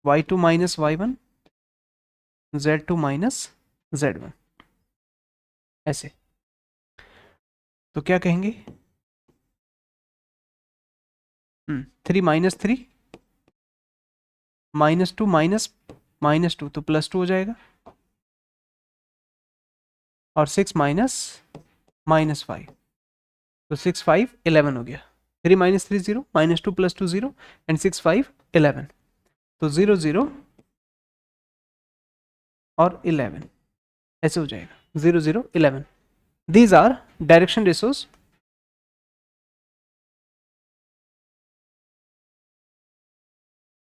y2 minus y1 z2 minus z1 ऐसे। तो क्या कहेंगे, 3 - 3 -2 -2 तो +2 हो जाएगा, और 6 -5 तो 6 5 11 हो गया। 3 - 3 0 -2 + 2 0 एंड 6 5 11, तो 0 0 और 11 ऐसे हो जाएगा, 0 0 11। दीज आर डायरेक्शन रेशोज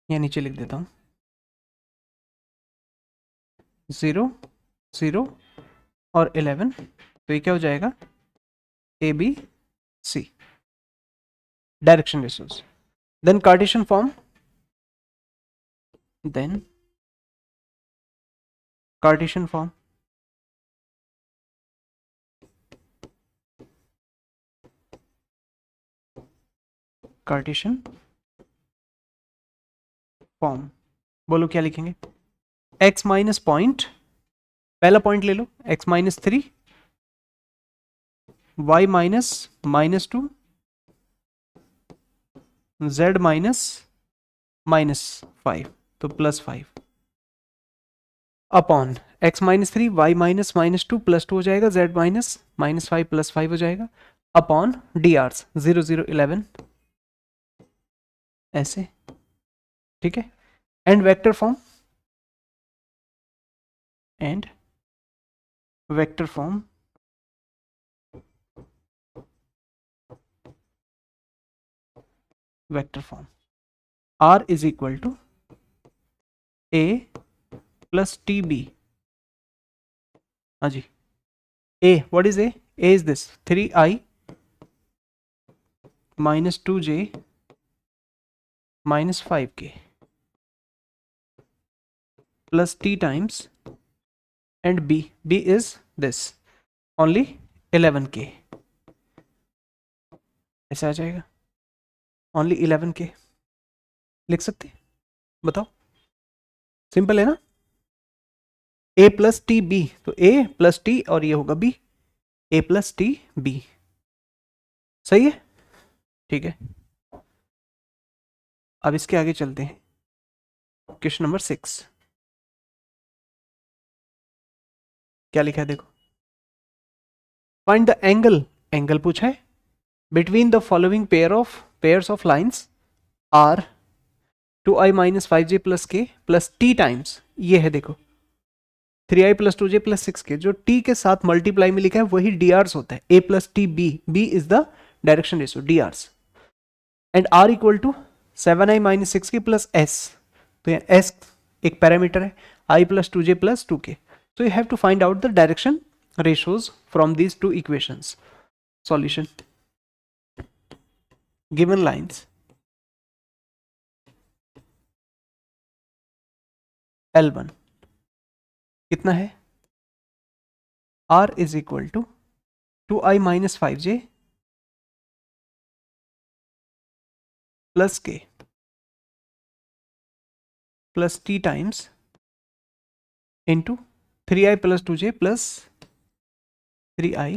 यहाँ नीचे लिख देता हूँ, 0 0 और 11, तो ये क्या हो जाएगा, ABC direction ratios. Then Cartesian form, then Cartesian form, Cartesian form, बोलो क्या लिखेंगे, x माइनस पॉइंट, पहला पॉइंट ले लो, x -3, y -2, z -5 तो +5 अपॉन x -3 y -2 +2 हो जाएगा, z -5 +5 हो जाएगा, अपॉन dr 0 0 11 ऐसे, ठीक है। And vector form, and vector form, vector form r is equal to a plus tb, हाँ जी, a, what is a is this 3i -2j -5k plus t times, and b is this only 11k, ऐसा आ जाएगा, only 11k लिख सकते हैं, बताओ, सिंपल है ना, a प्लस टी बी, तो a प्लस टी और ये होगा b, a plus T b, सही है, ठीक है। अब इसके आगे चलते हैं, क्वेश्चन नंबर 6, क्या लिखा है देखो, फाइंड द एंगल, एंगल पूछा है, between the following pairs of lines r 2i -5j plus k plus t times, ये है देखो 3i + 2j + 6k, जो t के साथ मल्टीप्लाई में लिखा है वही drs होता है, a + t b, b is the direction ratio drs, and r equal to 7i - 6k plus s, तो यहाँ s एक पैरामीटर है, i + 2j + 2k, so you have to find out the direction ratios from these two equations. Solution, given lines L1 कितना है, r is equal to 2i -5j plus k plus t times into 3i + 2j plus 3i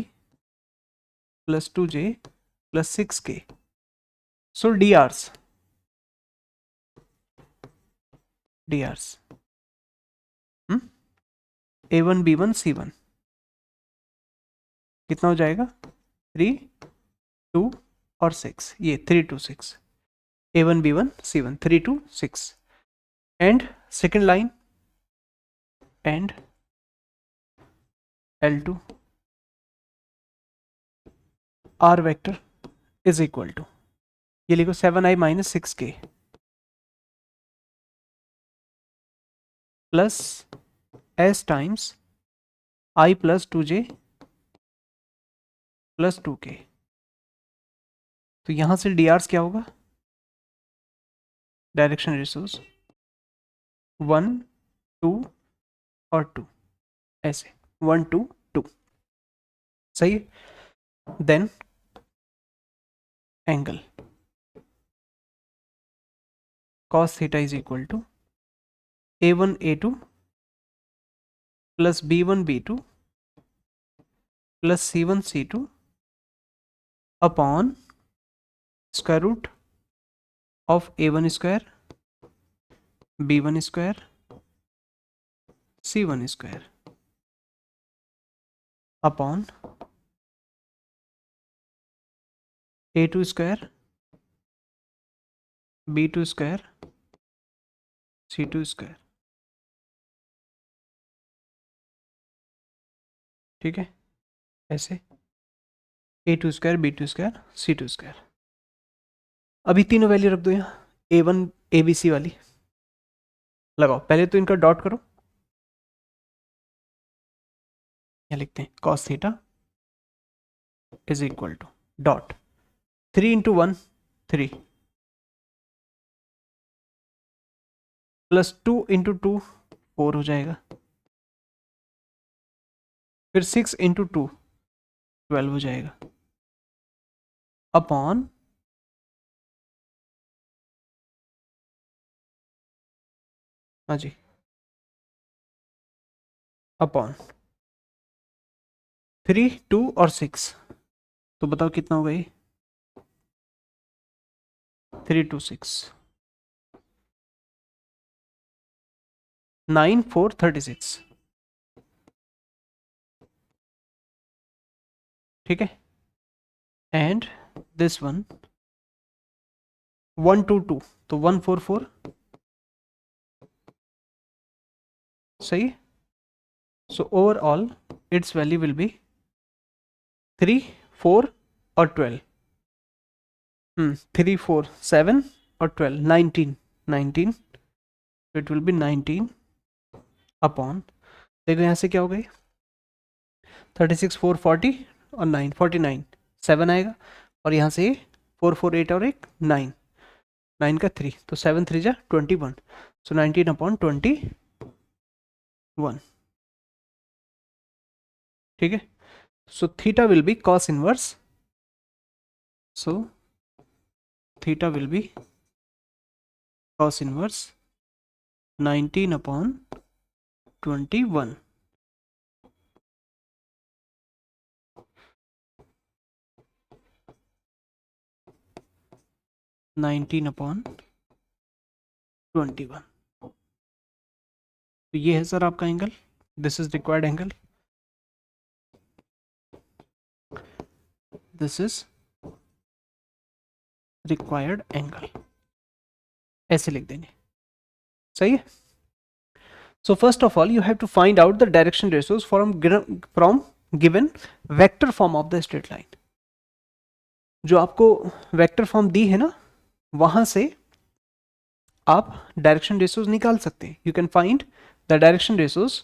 plus 2j plus 6k. So drs a1 b1 c1 कितना हो जाएगा, 3 2 और 6, ये 3 2 6, a1 b1 c1 3 2 6, and second line and L2 r vector is equal to, ये लिखो 7i - 6k plus s times i plus 2j plus 2k, तो यहां से drs क्या होगा, डायरेक्शन रेशियोज 1 2 और 2 ऐसे, 1 2 2, सही है। Then angle cos theta is equal to a1 a2 plus B1 B2 plus C1 C2 upon square root of A1 square B1 square C1 square upon A2 square B2 square C2 square. ठीक है, ऐसे A2 square B2 square C2 square. अभी तीनों वैल्यू रख दो यहाँ, A1 ABC वाली लगाओ। पहले तो इनका डॉट करो, यहाँ लिखते हैं cos theta is equal to dot 3 into 1 3 plus 2 into 2 4 हो जाएगा, फिर 6 इंटू 2 12 हो जाएगा, अपॉन हाँ जी अपॉन 3 2 और 6। तो बताओ कितना होगा ये, 3 2 6 9 4 36। ठीक है, एंड दिस वन 1 2 2 तो 1 4 4 सही। So overall it's value will be 3 4 और 12। 3 4 7 और 12 19 इट विल बी 19 अपॉन, देखो यहाँ से क्या हो गई 36 4 40 और 9 49 7 आएगा, और यहाँ से 4 4 8 और एक 9 9 का 3 तो 7 3 जा 21। So 19 upon 21। ठीक है, so theta will be cos inverse, so theta will be cos inverse 19 upon 21। Nineteen upon 21। तो ये है सर आपका angle, this is required angle, this is required angle, ऐसे लिख देंगे। सही है। So first of all you have to find out the direction ratios from given vector form of the straight line. जो आपको वेक्टर फॉर्म दी है ना, वहां से आप डायरेक्शन रेशियोज निकाल सकते हैं। You can find the direction ratios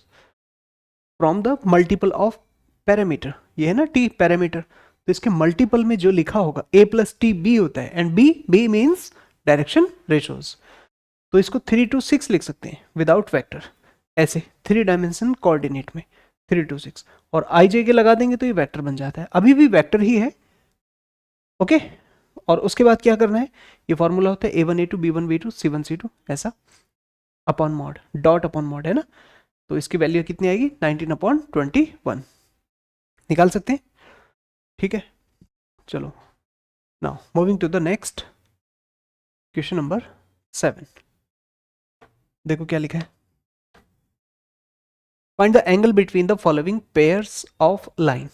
from the multiple of parameter. ये है ना टी पैरामीटर, तो इसके मल्टीपल में जो लिखा होगा a प्लस टी बी होता है, and B means direction ratios. तो इसको 3 2 6 लिख सकते हैं विदाउट वेक्टर, ऐसे 3 डायमेंशन कोऑर्डिनेट में 3 2 6, और आई जे के लगा देंगे तो ये वेक्टर बन जाता है, अभी भी वेक्टर ही है। ओके, और उसके बाद क्या करना है, ये फॉर्मूला होता है a1 a2 b1 b2 c1 c2 ऐसा, upon mod, dot upon mod है ना। तो इसकी वैल्यू कितनी आएगी 19 अपॉन 21, निकाल सकते हैं। ठीक है, चलो now moving to the next question number 7। देखो क्या लिखा है, find the angle between the following pairs of line.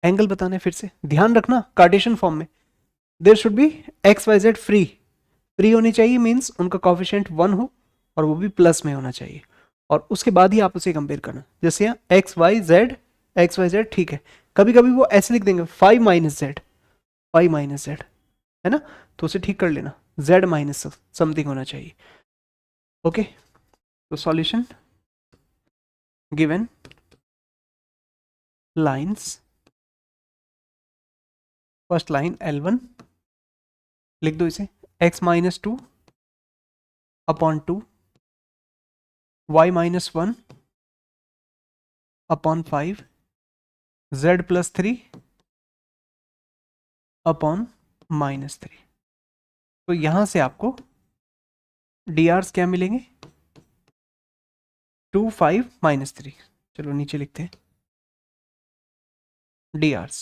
Angle बताना है, फिर से ध्यान रखना कार्टेशियन फॉर्म में there should be X Y Z free, free होनी चाहिए मींस उनका कोफिशिएंट 1 हो और वो भी प्लस में होना चाहिए, और उसके बाद ही आप उसे कंपेयर करना। जैसे यहाँ एक्स वाई जेड ठीक है, कभी कभी वो ऐसे लिख देंगे 5 माइनस जेड है ना, तो उसे ठीक कर लेना, z माइनस समथिंग होना चाहिए। ओके, तो solution given lines, first line L1 लिख दो इसे, x minus 2 upon 2 y minus 1 upon 5 z plus 3 upon minus 3। तो यहां से आपको डी आर्स क्या मिलेंगे 2 5 माइनस 3, चलो नीचे लिखते हैं drs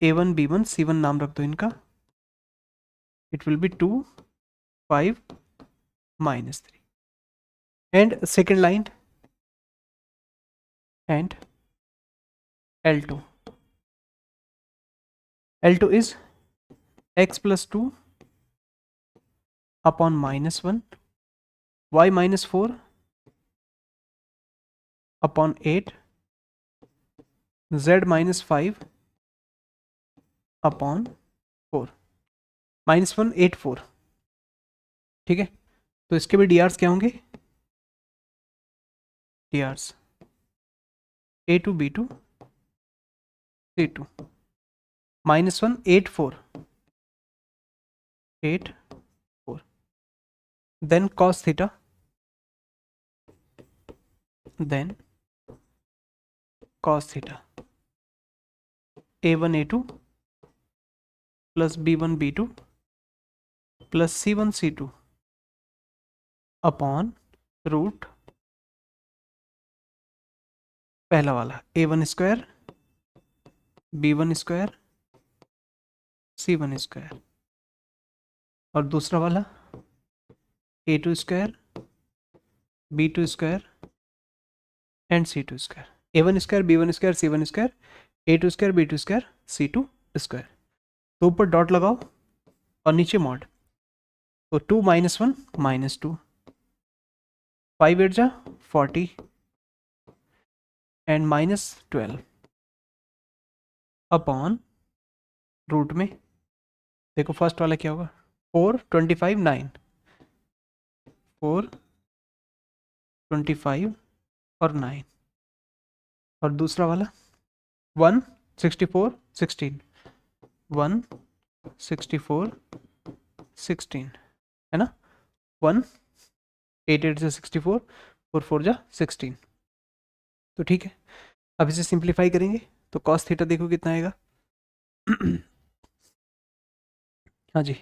a1 b1 c1 नाम रख दो इनका, it will B 2 5 -3 and second line and L2 is x plus 2 upon -1 y minus 4 upon 8 z minus 5 upon 4 -1 8 4। ठीक है, तो इसके भी DRs क्या होंगे? DRs A2 B2 C2 -1 8 4 8 4 then cos theta, then cos theta A1 A2 plus B1 B2 plus C1 C2 upon root पहला वाला A1 square B1 square C1 square और दूसरा वाला A2 square B2 square and C2 square. A1 square B1 square C1 square A2 square B2 square C2 square. तो ऊपर डॉट लगाओ और नीचे मॉड, तो 2 -1 -2 5 8 जा 40 एंड -12 अपॉन रूट में, देखो फर्स्ट वाला क्या होगा 4 25 9 4 25 और 9 और दूसरा वाला 1 64 16 1 64 16 है ना, 1 8 8 से 64 4 4 जा 16। तो ठीक है, अब इसे सिंप्लीफाई करेंगे तो कॉस थीटा देखो कितना आएगा हाँ जी,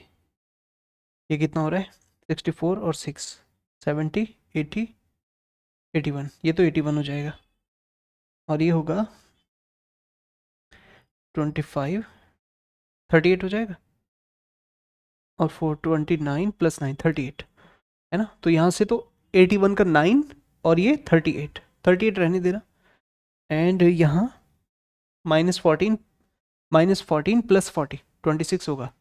ये कितना हो रहा है 64 और 6 70 80 81, ये तो 81 हो जाएगा और ये होगा 25 38 हो जाएगा और 429 + 9 38 है ना। तो यहाँ से तो 81 का 9 और ये 38 रहने देना एंड यहाँ -14 + 40 26 होगा।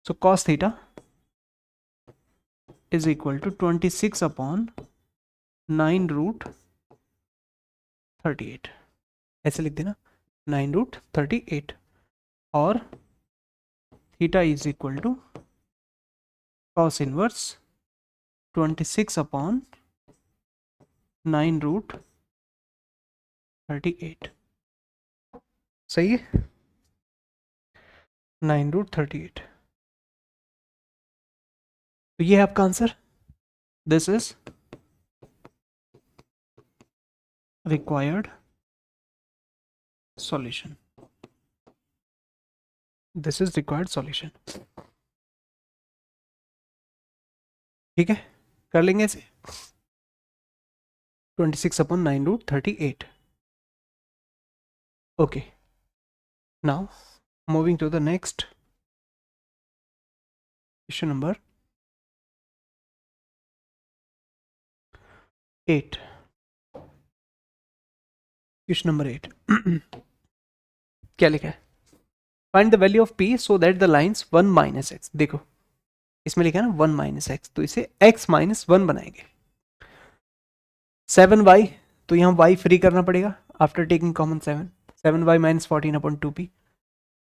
So cos theta is equal to 26 upon 9√38, ऐसे लिख देना 9√38 और theta is equal to cos inverse 26 upon 9√38, सही है 9√38। तो ये है आपका answer, this is required solution, this is required solution. ठीक है, कर लेंगे इसे 26 upon 9√38। Okay, now moving to the next question number 8। Question number 8 क्या लिखा है, find the value of p so that the lines 1 - x। देखो इसमें लिखा है ना 1 - x, तो इसे x - 1 बनाएंगे। 7y, तो यहाँ y फ्री करना पड़ेगा after taking common 7y - 14 upon 2p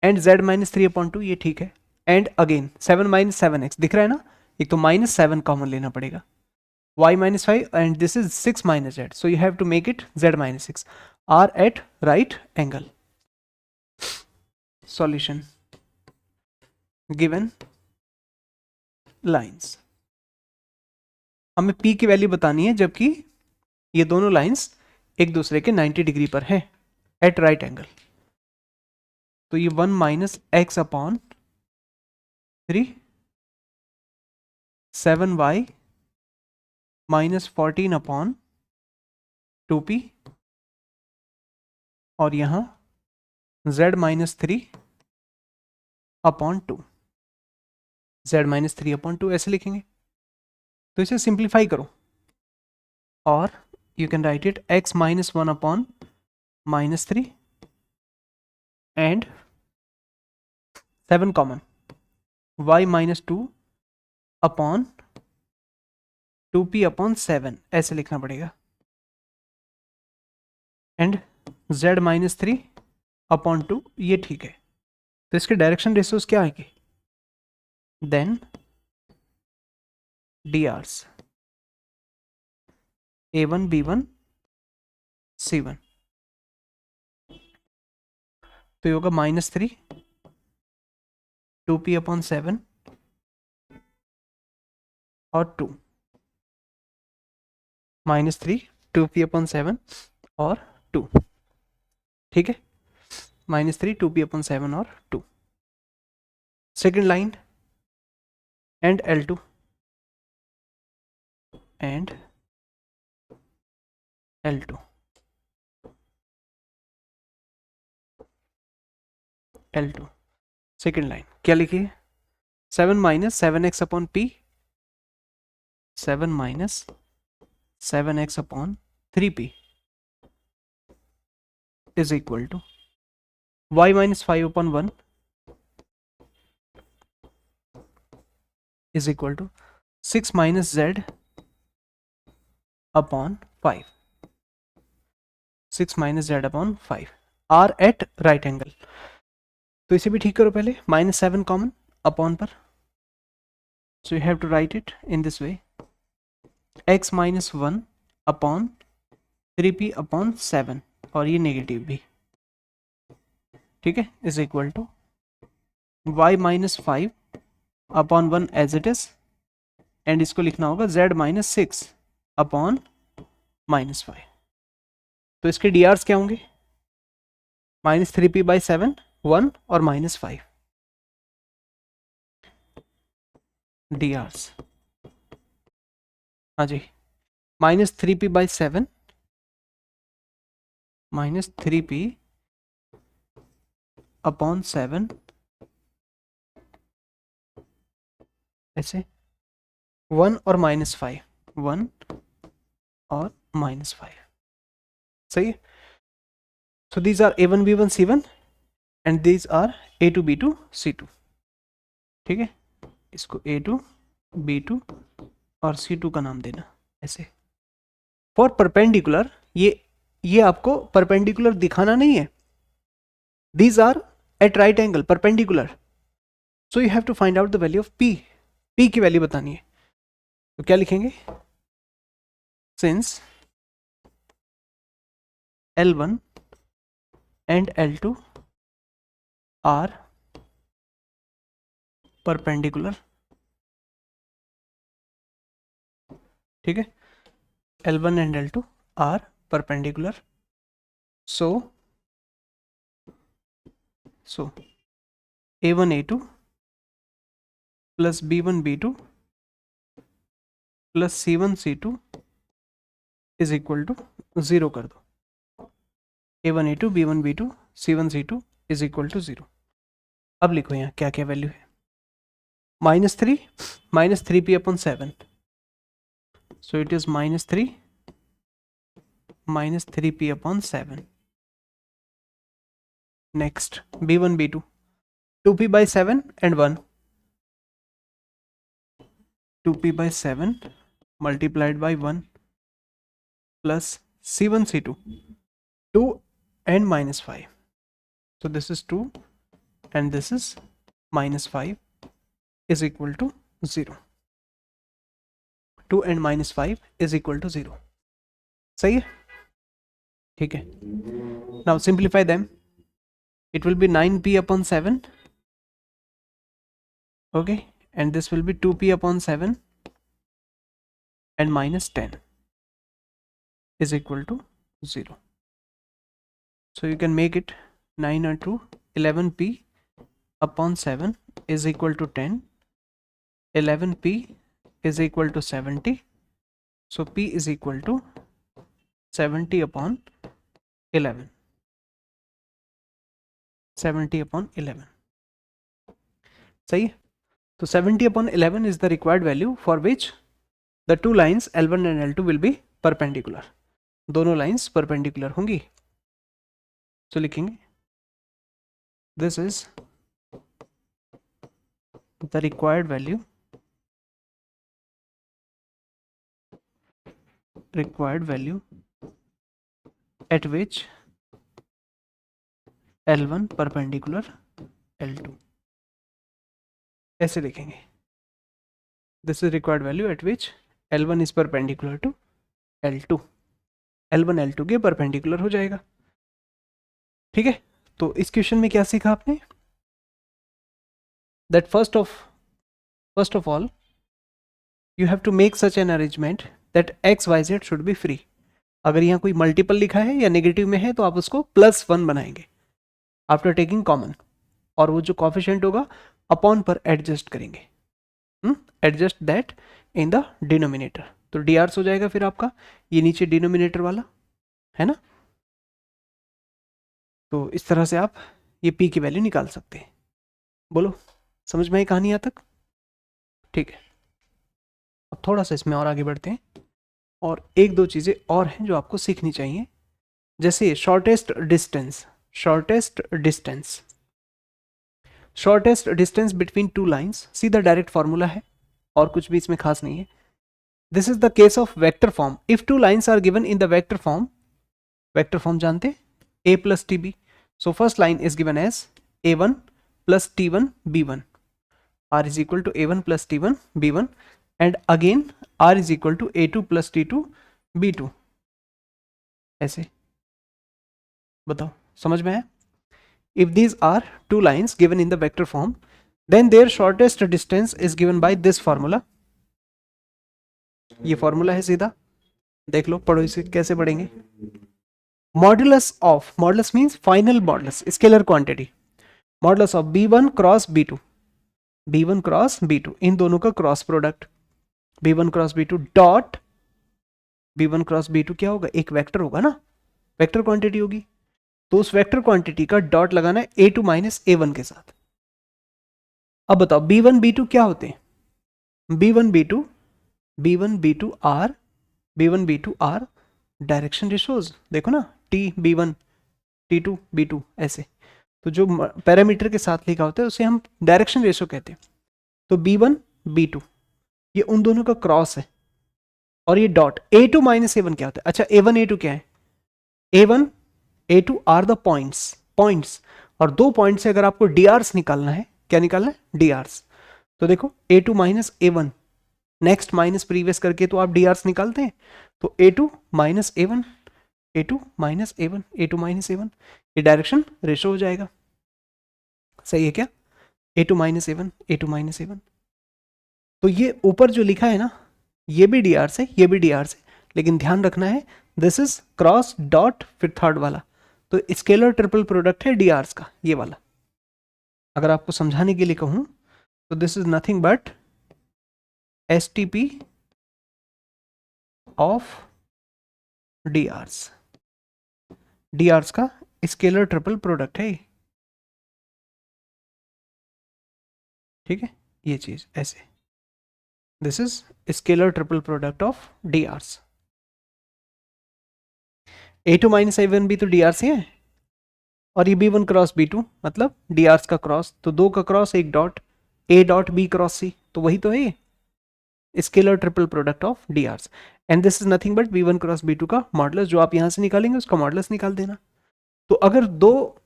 and z - 3 upon 2, ये ठीक है। एंड अगेन 7 - 7x दिख रहा है ना, एक तो -7 कॉमन लेना पड़ेगा, y - 5 and this is 6 - z, so you have to make it z - 6 are at right angle। solution given lines, हमें p की वैल्यू बतानी है जबकि ये दोनों लाइंस एक दूसरे के 90 डिग्री पर हैं एट राइट एंगल। तो ये 1 - x upon 3 7y -14 upon 2p और यहाँ z-3 अपॉन 2, z-3 अपॉन 2 ऐसे लिखेंगे। तो इसे सिंप्लीफाई करो और you can right it x-1 upon -3 and 7 common, y-2 upon 2p upon 7 ऐसे लिखना पड़ेगा एंड z-3 अपॉन 2, ये ठीक है। तो इसके डायरेक्शन रेशियोज क्या आएंगे? Then drs a1 b1 c1, तो ये होगा -3 2p अपॉन 7 और 2, -3 2p अपॉन 7 और 2, ठीक है, -3 2p अपॉन 7 और 2। Second line and L2 and L2 L2 second line क्या लिखिए? 7 - 7x upon p, 7 - 7x upon 3p is equal to y-5 upon 1 is equal to 6 - z upon 5, 6 - z upon 5 are at right angle. तो इसे भी ठीक करो पहले, -7 कॉमन अपॉन पर, so you have to write it in this way, x-1 upon 3p upon 7 और ये नेगेटिव भी, ठीक है, is equal to y-5 upon 1 as it is and इसको लिखना होगा z-6 अपॉन -5। तो इसके drs क्या होंगे? -3p/7 1 और -5 drs, हाँ जी, -3p/7 -3p अपॉन 7 ऐसे 1 और -5, 1 और -5, सही है। So these are a1 b1 c1 and these are a2 b2 c2, ठीक है, इसको a2 b2 और c2 का नाम देना ऐसे। फॉर परपेंडिकुलर, ये आपको परपेंडिकुलर दिखाना नहीं है, these are at right angle perpendicular, so you have to find out the value of p की वैल्यू बतानी है। तो क्या लिखेंगे? Since L1 and L2 are perpendicular, ठीक है, L1 and L2 are perpendicular, so a1 a2 plus b1 b2 plus c1 c2 is equal to 0 कर दो, a1 a2 b1 b2 c1 c2 is equal to 0। अब लिखो यहाँ क्या क्या वैल्यू है, -3 p upon 7, so it is -3 p upon 7. Next b1 b2 2p by 7 and 1, 2p by 7 multiplied by 1 plus c1 c2 2 and -5, so this is 2 and this is -5 is equal to 0, 2 and -5 is equal to 0, सही है, ठीक है। Now simplify them, it will be 9p upon 7, okay, and this will be 2p upon 7 and -10 is equal to 0, so you can make it 9 and 2 11p upon 7 is equal to 10, 11p is equal to 70, so P is equal to 70/11, 70/11, सही है। तो 70/11 is the required value for which the two lines L1 and L2 will be perpendicular, दोनों लाइंस परपेंडिकुलर होंगी। तो लिखेंगे this is the required value at which L1 perpendicular L2, ऐसे लिखेंगे। This is required value at which L1 is perpendicular to L2, L1 L2 के परपेंडिकुलर हो जाएगा। ठीक है, तो इस क्वेश्चन में क्या सीखा आपने? That first of all you have to make such an arrangement that x y z should be free। अगर यहाँ कोई मल्टीपल लिखा है या नेगेटिव में है तो आप उसको +1 बनाएंगे आफ्टर टेकिंग कॉमन, और वो जो कॉफिशिएंट होगा अपॉन पर एडजस्ट करेंगे, adjust that in the denominator. तो डी आर्स हो जाएगा फिर आपका ये नीचे डिनोमिनेटर वाला, है ना। तो इस तरह से आप ये p की वैल्यू निकाल सकते हैं। बोलो समझ में आई कहानी यहाँ तक? ठीक है, अब थोड़ा सा इसमें और आगे बढ़ते हैं, और एक दो चीज़ें और हैं जो आपको सीखनी चाहिए, जैसे shortest distance between two lines, सीधा डायरेक्ट फॉर्मूला है और कुछ भी इसमें खास नहीं है। This is the case of vector form if two lines are given in the vector form जानते हैं a plus tb, so first line is given as a1 plus t1 b1, r is equal to a1 plus t1 b1, and again r is equal to a2 plus t2 b2, ऐसे बताओ समझ में आया? If these are two lines given in the vector form, then their shortest distance is given by this formula। ये फॉर्मूला है सीधा, देख लो, पढ़ो इसे, कैसे पढ़ेंगे? Modulus means final modulus, scalar quantity, modulus of b1 cross b2, b1 cross b2, इन दोनों का cross product, b1 cross b2 dot b1 cross b2 क्या होगा? एक वेक्टर होगा ना, वेक्टर क्वांटिटी होगी, तो उस वेक्टर क्वांटिटी का डॉट लगाना है a2 माइनस a1 के साथ। अब बताओ b1 b2 क्या होते हैं? b1 b2 are direction ratios, देखो ना, t b1 t2 b2 ऐसे, तो जो पैरामीटर के साथ लिखा होता है उसे हम डायरेक्शन रेशो कहते हैं। तो b1 b2 ये उन दोनों का क्रॉस है, और ये डॉट a2 माइनस a1 क्या होता है? अच्छा a1 a2 क्या है? a1 a2 are the points, और दो पॉइंट से अगर आपको drs निकालना है, क्या निकालना है? drs। तो देखो a2 minus a1, next minus previous करके तो आप drs निकालते हैं, तो a2 minus a1, a2 minus a1, a2 minus a1, ये डायरेक्शन रेशो हो जाएगा, सही है क्या? a2 minus a1, a2 minus a1। तो ये ऊपर जो लिखा है ना, ये भी drs है, ये भी drs है, लेकिन ध्यान रखना है दिस इज क्रॉस डॉट फिर थर्ड वाला, तो स्केलर ट्रिपल प्रोडक्ट है drs का, ये वाला। अगर आपको समझाने के लिए कहूं तो this is nothing but STP of drs का स्केलर ट्रिपल प्रोडक्ट है, ठीक है, ये चीज ऐसे, this is scalar triple product of drs। a2 minus a1 भी तो drs है, और ये b1 क्रॉस b2 मतलब drs का क्रॉस, तो दो का क्रॉस एक dot, a dot b cross c, तो वही तो है ये scalar triple product of drs, and this is nothing but b1 cross b2 का मॉडुलस, जो आप यहां से निकालेंगे उसका मॉडुलस निकाल देना। तो अगर दो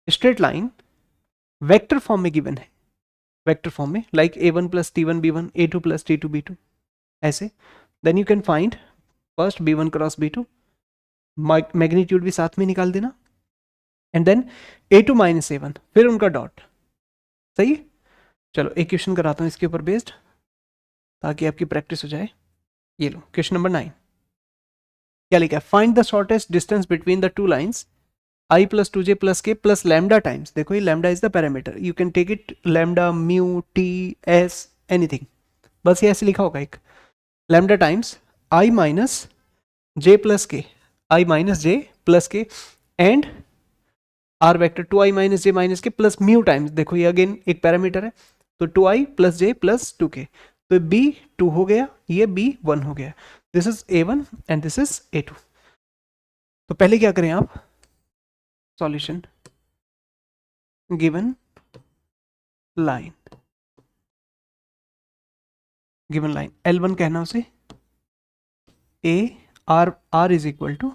स्ट्रेट लाइन वेक्टर फॉर्म में गिवन है, वेक्टर फॉर्म में like a1 plus t1 b1, a2 plus t2 b2 ऐसे, then you can find first b1 cross b2, magnitude भी साथ में निकाल देना, and then a2 minus a1, फिर उनका डॉट, सही है। चलो एक क्वेश्चन कराता हूं इसके ऊपर बेस्ड, ताकि आपकी प्रैक्टिस हो जाए। ये लो क्वेश्चन नंबर 9, क्या लिखा है? Find the shortest distance between the two lines i plus 2j plus k plus lambda times, देखो ये lambda is the parameter, you can take it lambda mu T S anything, बस ये ऐसे लिखा होगा एक lambda times I minus J plus K, I minus J plus K and R vector 2i minus J minus K plus mu times, देखो ये अगेन एक पैरामीटर है, तो 2i plus J plus 2k, तो b 2 हो गया, ये b 1 हो गया, this is a1 and this is a2। तो पहले क्या करें आप, solution given line, given line L1 कहना उसे, a r is equal to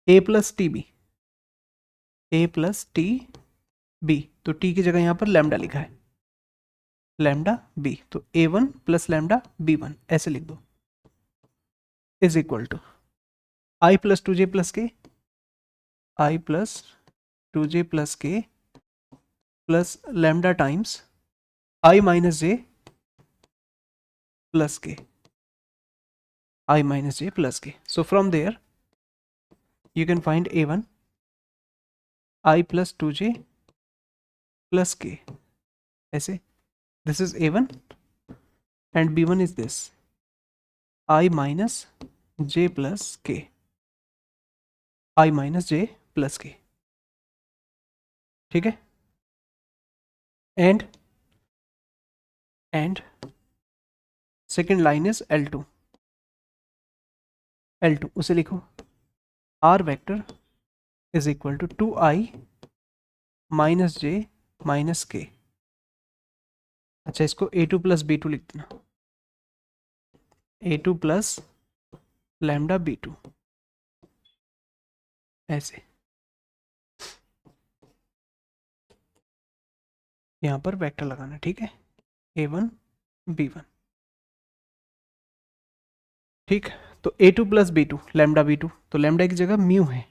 a plus T B, a plus T B, तो t की जगह यहां पर लैम्डा लिखा है, लैम्डा बी, तो a1 प्लस लैम्डा b1 ऐसे लिख दो, is equal to I plus two J plus K, I plus two J plus K plus lambda times I minus J plus K, I minus J plus K. So from there you can find a1 I plus 2j plus k, ऐसे, this is a1 and b1 is this I minus j plus k, I minus j plus k, ठीक है, and second line is L2, L2 उसे लिखो r vector is equal to 2i minus j minus k, अच्छा इसको a2 plus b2 लिख देना, a2 plus lambda b2 ऐसे, यहां पर वेक्टर लगाना, ठीक है, a1 b1, ठीक, तो a2 plus b2 lambda b2, तो लैम्डा की जगह म्यू है,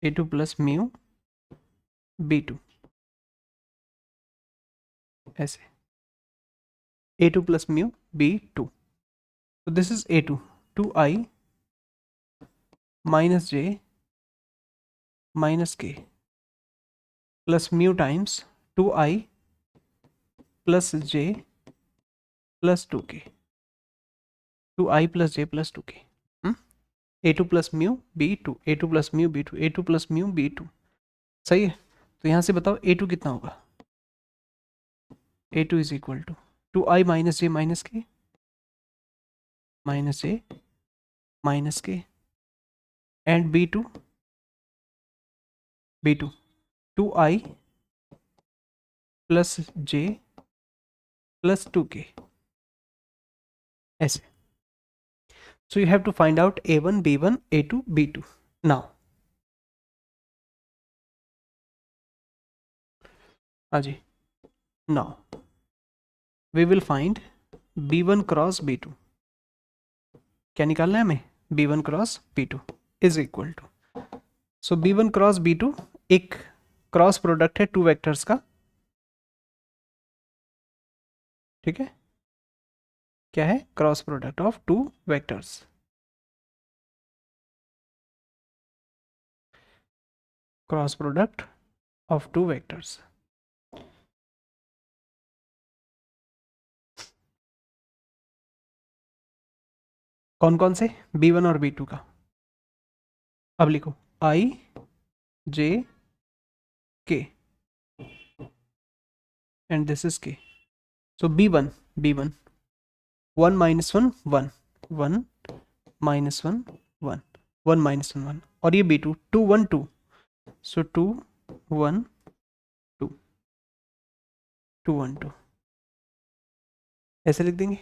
a2 प्लस म्यू b2 ऐसे, a2 प्लस म्यू b2, तो this is a2 2i minus J minus K plus mu times 2i plus J plus 2k, 2i plus J plus 2k, a2 plus mu b2, a2 plus mu b2, a2 plus mu b2, सही है, तो यहां से बताओ a2 कितना होगा, a2 is equal to 2i minus J minus K minus J minus K and b2 b2 2i plus J plus 2k ऐसे, so you have to find out a1 b1 a2 b2 now, aji now we will find b1 cross b2, क्या निकालना है हमें, b1 cross b2 is equal to, so b1 cross b2 एक क्रॉस प्रोडक्ट है टू वेक्टर्स का, ठीक है, क्या है, cross product of two vectors, cross product of two vectors, कौन कौन से, b1 और b2 का, अब लिखो i j k and this is k, so b1 1 minus 1 1 1 minus 1 1 1 minus 1 1, और ये b2 2 1 2, so 2 1 2 2 1 2 ऐसे लिख देंगे,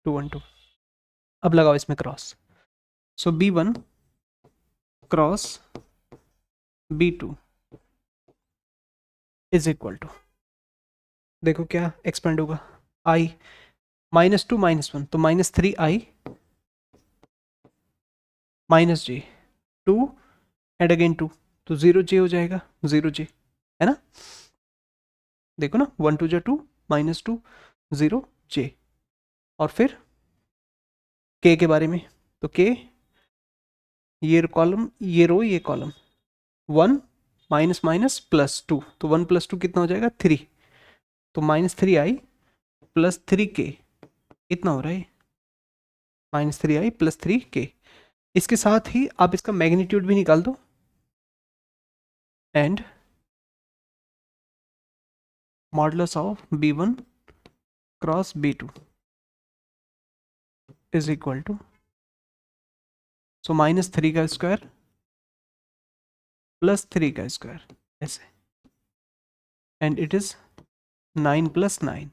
2 1 2, अब लगाओ इसमें cross, so b1 cross b2 is equal to, देखो क्या एक्सपेंड होगा, i माइनस 2 माइनस 1, तो minus 3i minus J 2 and again 2, तो 0j हो जाएगा, 0j है ना, देखो ना 1 2 2 माइनस 2 0j, और फिर k के बारे में, तो k ये कॉलम ये रो ये कॉलम, 1 माइनस माइनस प्लस 2, तो 1 प्लस 2 कितना हो जाएगा 3, तो माइनस 3i प्लस 3k इतना हो रहा है -3i + 3k। इसके साथ ही आप इसका मैग्नीट्यूड भी निकाल दो, and modulus of b1 cross b2 is equal to, so -3 का स्क्वायर + 3 का स्क्वायर, ऐसे, एंड इट इज 9 + 9,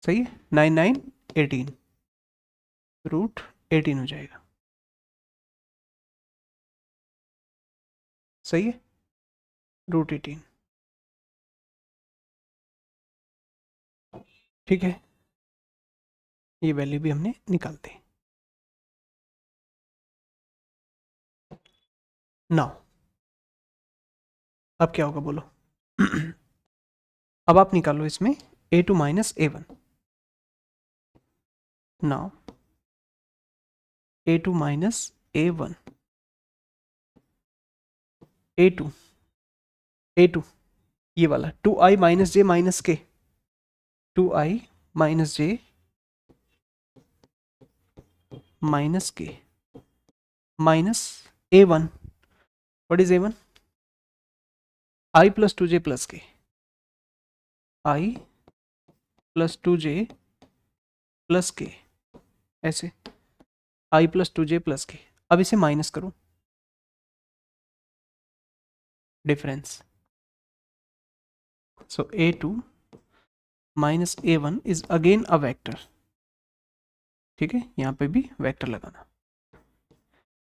सही है, 9 9 18, √18 हो जाएगा, सही है, √18, ठीक है, ये वैल्यू भी हमने निकाल दी। नाउ अब क्या होगा बोलो? अब आप निकालो इसमें a2 - a1। Now a2 - a1, a2 a2 ये वाला 2i - j - k, 2i - j - k minus a1, what is a1? I + 2j + k, I + 2j + k, ऐसे I + 2j + k। अब इसे माइनस करो, difference, so a2 - a1 is again a vector, ठीक है, यहाँ पे भी वेक्टर लगाना।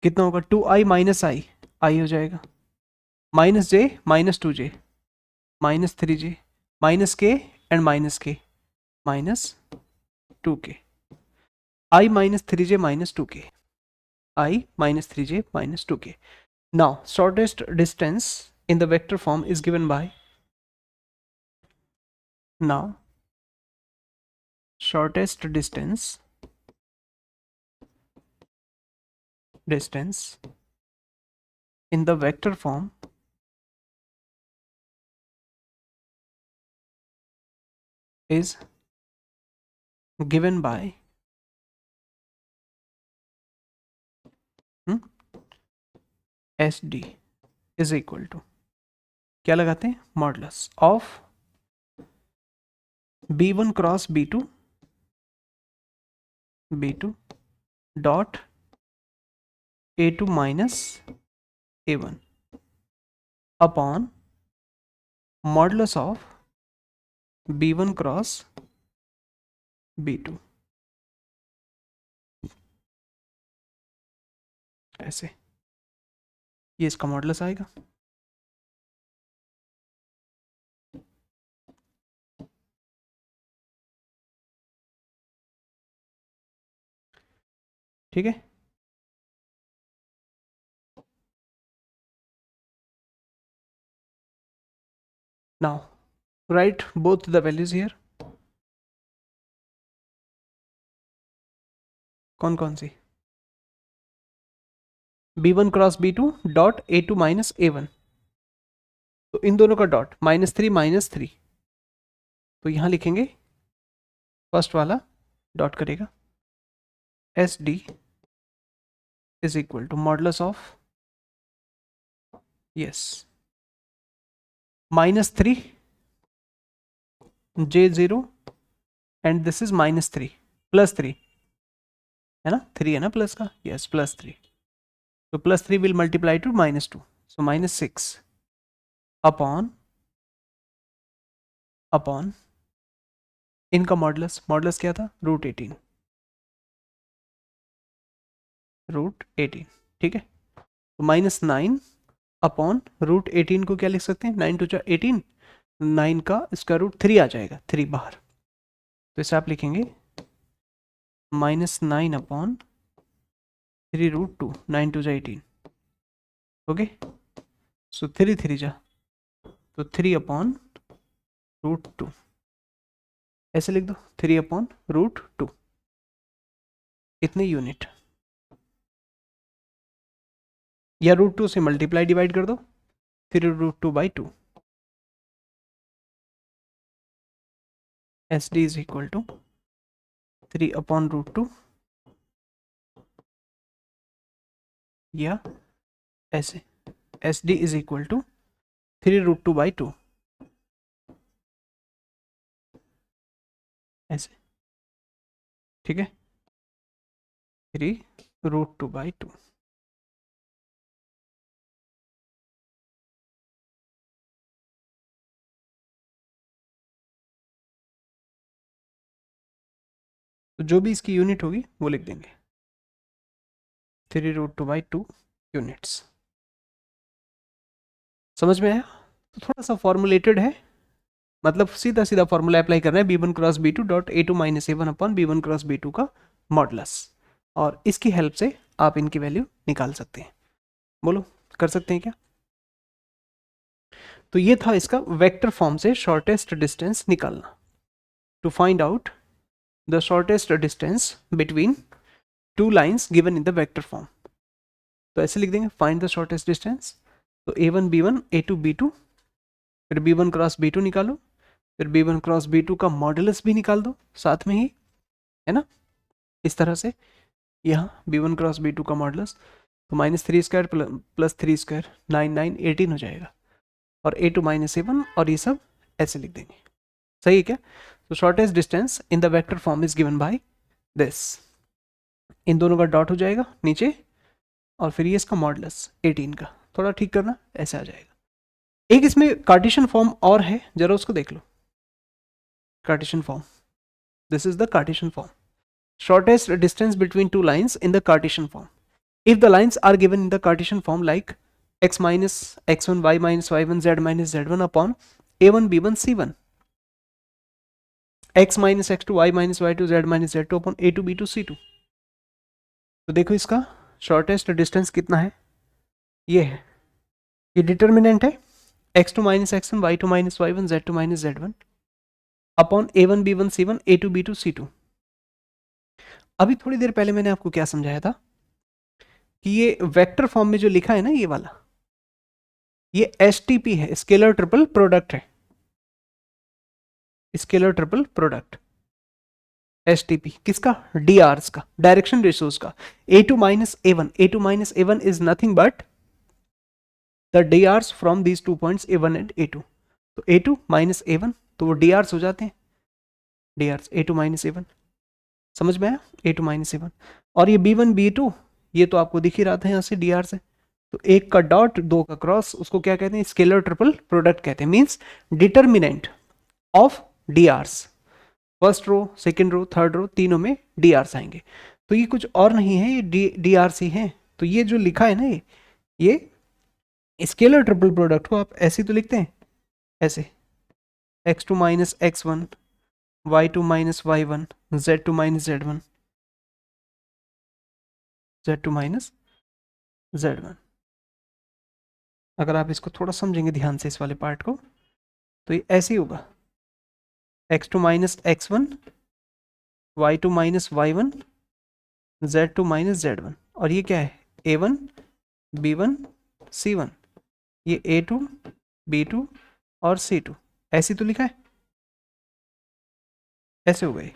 कितना होगा? 2i - i, i हो जाएगा, -j - 2j -3j -k and -k -2k, I - 3j - 2k, I - 3j - 2k. Now shortest distance in the vector form is given by, now shortest distance in the vector form is given by SD is equal to, क्या लगाते हैं? Modulus of b1 cross b2 dot a2 - a1 upon modulus of b1 cross b2, ऐसे, ये इसका मॉडुलस आएगा। ठीक है, now write both the values here। कौन कौन सी? b1 cross b2 dot a2 - a1, तो इन दोनों का डॉट -3 -3, तो यहां लिखेंगे, फर्स्ट वाला डॉट करेगा, SD is equal to modulus of, yes, -3 j0 and this is -3 + 3, है ना, 3 है ना प्लस का, यस, +3, तो +3 will multiply two -2, so -6 upon इनका मॉडुलस क्या था? √18, ठीक है, तो -9 अपॉन √18 को क्या लिख सकते हैं? 9 × 2 = 18, 9 का √3 आ जाएगा, 3 बाहर, तो इसे आप लिखेंगे -9 अपॉन 3√2, 9 × 2 = 18, ओके, सो 3 3 जा, तो 3 अपॉन √2, ऐसे लिख दो, 3 अपॉन √2, इतने यूनिट, या √2 से मल्टीप्लाई डिवाइड कर दो, 3√2/2, SD इज इक्वल टू 3/√2 या ऐसे S D is equal to 3√2/2 ऐसे, ठीक है, 3√2/2। तो जो भी इसकी यूनिट होगी वो लिख देंगे, 3√2/2 यूनिट्स। समझ में आया? तो थोड़ा सा फॉर्मुलेटेड है, मतलब सीधा सीधा फॉर्मूला अप्लाई करना है, b1 cross b2 dot a2 minus a1 upon b1 cross b2 का मॉडुलस, और इसकी हेल्प से आप इनकी वैल्यू निकाल सकते हैं। बोलो, कर सकते हैं क्या? तो ये था इसका वेक्टर फॉर्म से शॉर्टेस्ट डिस्टेंस निकालना, to find out the shortest distance between two lines given in the vector form. तो ऐसे लिख देंगे, फाइंड द शॉर्टेस्ट डिस्टेंस, तो a1 b1 a2 b2, फिर b1 क्रॉस b2 निकालो, फिर b1 क्रॉस b2 का मॉडुलस भी निकाल दो साथ में ही, है ना, इस तरह से। यहाँ b1 क्रॉस b2 का मॉडुलस तो -3² प्लस 3² 9 9 18 हो जाएगा, और a2 माइनस a1, और ये सब ऐसे लिख देंगे। सही है क्या? तो shortest distance in the vector form is given by this, इन दोनों का डॉट हो जाएगा नीचे, और फिर ये इसका मॉडुलस 18 का, थोड़ा ठीक करना, ऐसे आ जाएगा। एक इसमें कार्टेशियन फॉर्म और है, जरा उसको देख लो। Cartesian form, this is the Cartesian form. Shortest distance between two lines in the Cartesian form. If the lines are given in the Cartesian form like x minus x1, y minus y1, z minus z1 upon a1, b1, c1, x minus x2, y minus y2, z minus z2 upon a2, b2, c2, तो देखो इसका शॉर्टेस्ट डिस्टेंस कितना है, ये है, ये डिटर्मिनेंट है x2 minus x1, y2 minus y1, z2 minus z1 upon a1, b1, c1, a2, b2, c2। अभी थोड़ी देर पहले मैंने आपको क्या समझाया था कि ये वेक्टर फॉर्म में जो लिखा है ना, ये वाला, ये एसटीपी है, स्केलर ट्रिपल प्रोडक्ट है, स्केलर ट्रिपल प्रोडक्ट, एसटीपी किसका? डीआरस का, डायरेक्शन रेशियोज का। a2 minus a1, a2 minus a1 is nothing but the डीआरस from these 2 points a1 and a2। तो a2 माइनस a1 तो वो डीआरस हो जाते हैं, डीआरस a2 माइनस a1, समझ में आया? a2 माइनस a1, और ये b1 b2 ये तो आपको दिख ही रहा था यहाँ से डीआर से, तो एक का डॉट दो का क्रॉस, उसको क्या कहते हैं? स्केलर ट्रिपल प्रोडक्ट कहते हैं, means determinant of DRs, first row, second row, third row, तीनों में डीआरस आएंगे। तो ये कुछ और नहीं है, ये डीआरस ही है। तो ये जो लिखा है ना, ये स्केलर ट्रिपल प्रोडक्ट को आप ऐसे तो लिखते हैं, ऐसे x2 minus x1, y2 minus y1, z2 minus z1, z2 minus z1। अगर आप इसको थोड़ा समझेंगे ध्यान से इस वाले पार्ट को, तो ये ऐसे ही होगा, x2 minus x1, y2 minus y1, z2 minus z1, और ये क्या है? a1, b1, c1, ये a2, b2 और c2, ऐसे तो लिखा है, ऐसे हो गए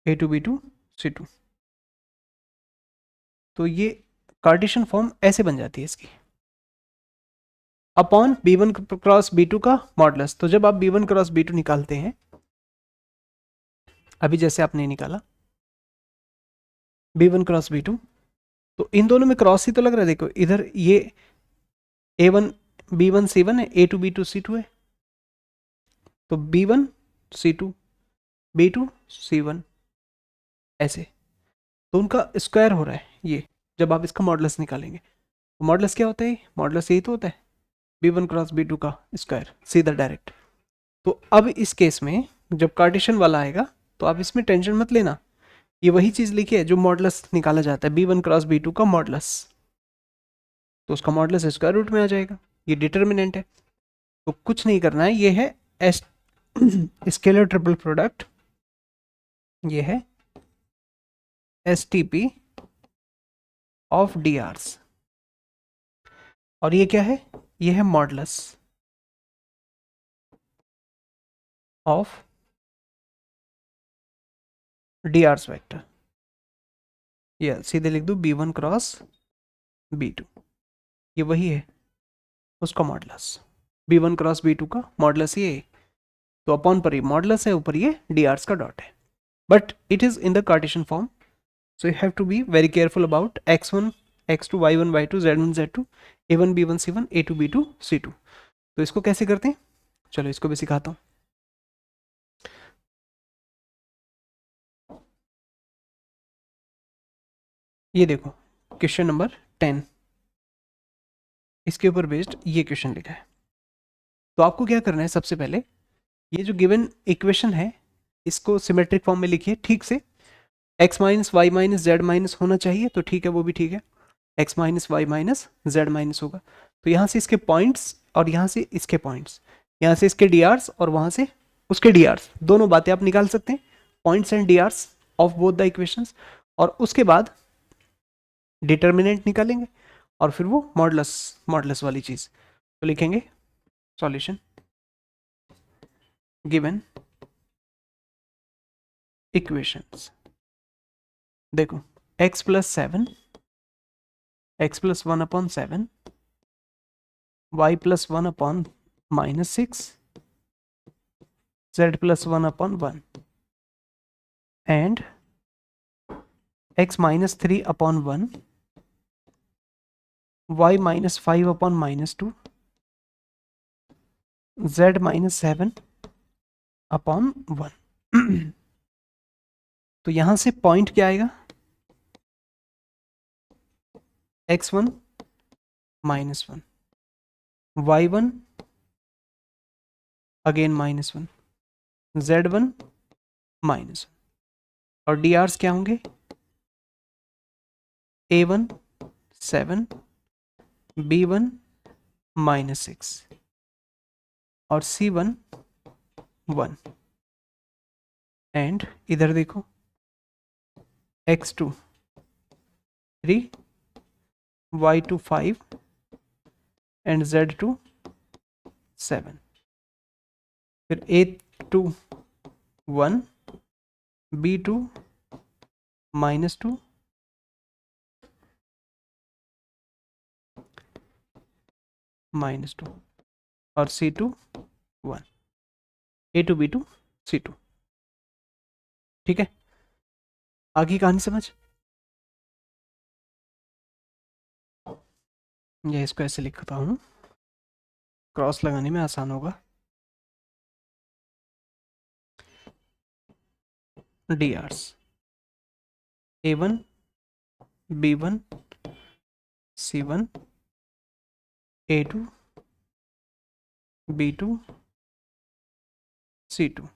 a2, b2, c2। तो ये कार्टेशियन फॉर्म ऐसे बन जाती है इसकी, अपॉन b1 क्रॉस b2 का मॉडुलस। तो जब आप b1 क्रॉस b2 निकालते हैं, अभी जैसे आपने निकाला b1 क्रॉस b2, तो इन दोनों में क्रॉस ही तो लग रहा है, देखो इधर ये a1 b1 c1 है, a2 b2 c2 है, तो b1 c2, b2 c1, ऐसे, तो उनका स्क्वायर हो रहा है ये, जब आप इसका मॉडुलस निकालेंगे। तो मॉडुलस क्या होता है? मॉडुलस यही तो होता है, b1 क्रॉस b2 का स्क्वायर, सीधा डायरेक्ट। तो अब इस केस में जब कार्टेशियन वाला आएगा, तो आप इसमें टेंशन मत लेना, ये वही चीज लिखी है जो मॉडुलस निकाला जाता है, b1 क्रॉस b2 का मॉडुलस, तो उसका मॉडुलस स्क्वायर रूट में आ जाएगा, ये डिटर्मिनेंट है। तो कुछ नहीं करना है, ये है एस स्केलर ट्रिपल प्रोडक्ट, ये है एसटीपी ऑफ डीआरस, और ये क्या है? ये है मॉडुलस ऑफ डीआरस वेक्टर, या सीधे लिख दो b1 क्रॉस b2, ये वही है उसका मॉडुलस, b1 क्रॉस b2 का मॉडुलस ये है, तो अपॉन पर ये मॉडुलस है, ऊपर ये डीआरस का डॉट है, but it is in the Cartesian form, so you have to be very careful about x1 x2 y1 y2 z1 z2 a1 b1 c1 a2 b2 c2। तो इसको कैसे करते हैं, चलो इसको भी सिखाता हूँ। ये देखो क्वेश्चन नंबर 10, इसके ऊपर बेस्ड ये क्वेश्चन लिखा है। तो आपको क्या करना है, सबसे पहले ये जो गिवन इक्वेशन है इसको सिमेट्रिक फॉर्म में लिखिए ठीक से, x minus Y minus Z minus होना चाहिए, तो ठीक है वो भी ठीक है, x minus Y minus Z minus होगा, तो यहाँ से इसके पॉइंट्स और यहाँ से इसके पॉइंट्स, यहाँ से इसके डीआरस और वहाँ से उसके डीआरस, दोनों बातें आप निकाल सकते हैं, points and डीआरस of both the equations, और उसके बाद डिटर्मिनेंट निकालेंगे और फिर वो मॉडुलस मॉडुलस वाली चीज़, तो लिखेंगे सॉल्यूशन गिवन इक्वेशंस। देखो x plus 7, x plus 1 upon 7, y plus 1 upon minus 6, z plus 1 upon 1 and x minus 3 upon 1, y minus 5 upon minus 2, z minus 7 upon 1। तो यहां से पॉइंट क्या आएगा, x1 minus 1, y1 again minus 1, z1 minus 1, और drs क्या होंगे, a1 7, b1 माइनस 6 और c1 1, एंड इधर देखो x2 3, y2 5 एंड z2 7, फिर a2 1, b2 माइनस 2, माइनस 2 और c2 1, a2 b2 c2। ठीक है, आगे कहानी समझ, ये इसको ऐसे लिखता हूं, क्रॉस लगाने में आसान होगा, drs a1 b1 c1 a2 b2 c2,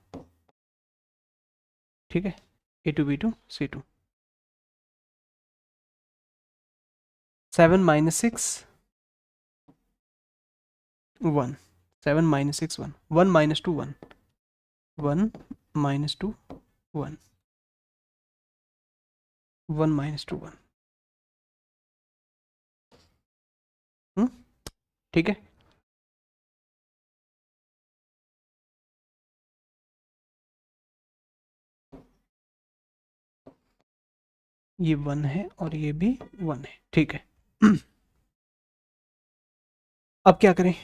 ठीक है, a2 b2 c2, 7 minus 6 1, 7 minus 6 1, 1 minus 2 1, 1 minus 2 1, 1 minus 2 1, ठीक है। ये 1 है और ये भी 1 है, ठीक है। अब क्या करें,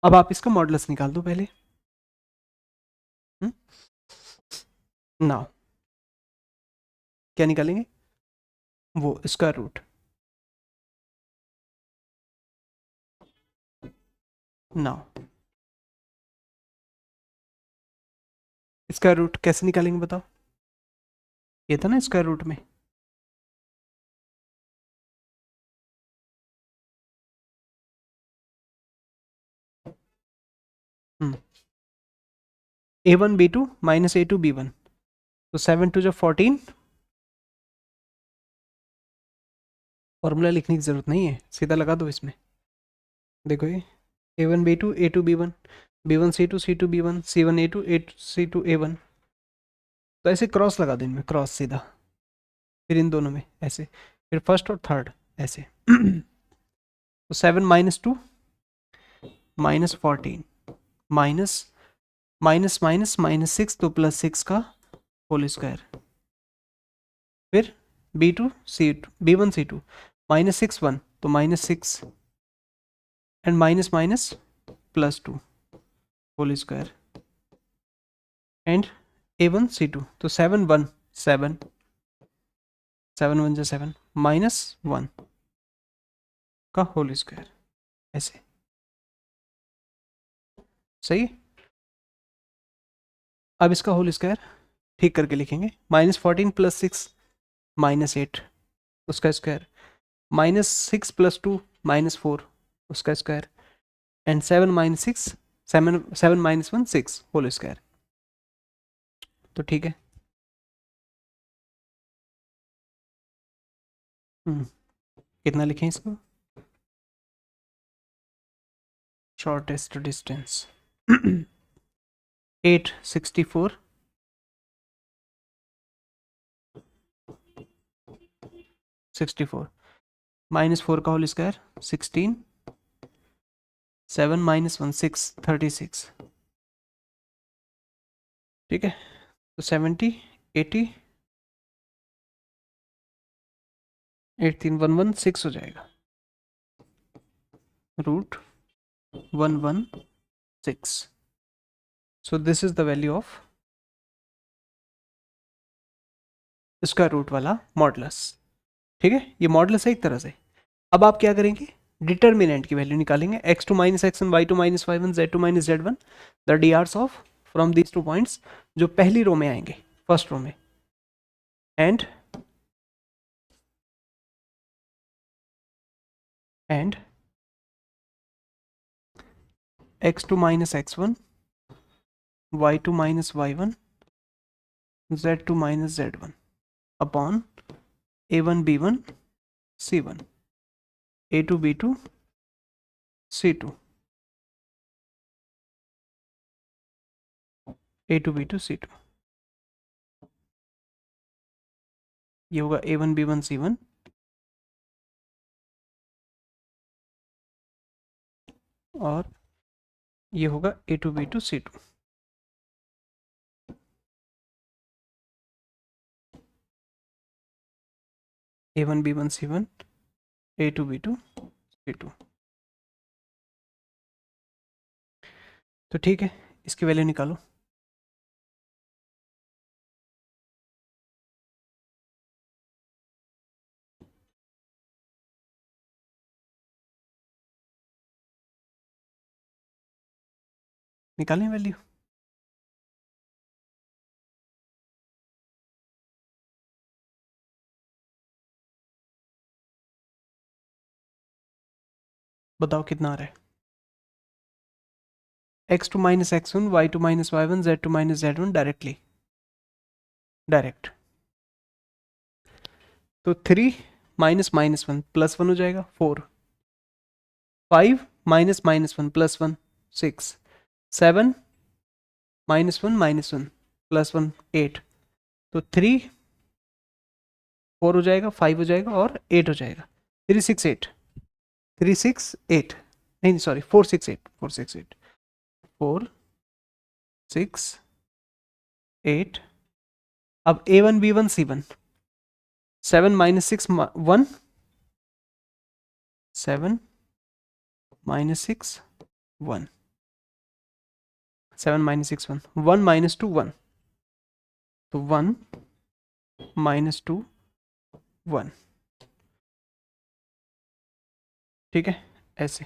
अब आप इसका मॉडुलस निकाल दो पहले, नाउ क्या निकालेंगे, वो square root, now square root कैसे निकालेंगे बताओ, ये था ना स्क्वायर रूट में, a1 b2 minus a2 b1, तो 7 2 जो 14, फॉर्मूला लिखने की जरूरत नहीं है, सीधा लगा दो इसमें, देखो ये a1 b2 a2 b1 b1 c2 c2 b1 c1 a2 a2 c2 a1, तो ऐसे क्रॉस लगा दो इनमें, क्रॉस सीधा, फिर इन दोनों में ऐसे, फिर फर्स्ट और थर्ड ऐसे। तो 7 minus 2 minus 14 minus minus minus minus 6, तो प्लस 6 का होल स्क्वायर, फिर B1 C2 -6 1 तो -6 and minus minus +2 whole square and A1 C2 तो 7 1 7 7 1 जा 7 -1 का होल स्क्वायर, ऐसे सही। अब इसका होल स्क्वायर ठीक करके लिखेंगे, -14 + 6 -8 उसका स्क्वायर, -6 + 2 -4 उसका स्क्वायर एंड 7 - 6 7 7 - 1 6 होल स्क्वायर। तो ठीक है, कितना लिखें इसको, शॉर्टेस्ट डिस्टेंस 864 64 -4 का होल स्क्वायर 16 7 - 1 6 36, ठीक है। तो 70 80 8 3 1 1 6 हो जाएगा, √116। So this is the value of square root वाला मॉडुलस, ठीक है। ये मॉडुलस है एक तरह से। अब आप क्या करेंगे, डिटर्मिनेंट की वैल्यू निकालेंगे, x2 - x1 y2 - y1 z2 - z1 the drs of from these 2 points, जो पहली रो में आएंगे, फर्स्ट रो में, and x2 - x1 y2 - y1 z2 - z1 upon a1 b1 c1 a2 b2 c2 a2 b2 c2, ये होगा a1 b1 c1 और ये होगा a2 b2 c2। a1 b1 c1 a2 b2 c2। तो ठीक है, इसकी वैल्यू निकालो। निकालें वैल्यू, बताओ कितना आ रहा है। x2 - x1 y2 - y1 z2 - z1 directly, direct. तो 3 माइनस माइनस 1 प्लस 1 हो जाएगा 4, 5 माइनस माइनस 1 प्लस 1 6, 7 -1 - 1 प्लस 1 8, तो 3 4 हो जाएगा, 5 हो जाएगा और 8 हो जाएगा, 368 368, नहीं सॉरी 468 468 4 6 8। अब a1 b1 c1 7 - 6 1 7 - 6 1 7 - 6 1 1 - 2 1, तो 1 - 2 1, ठीक है, ऐसे।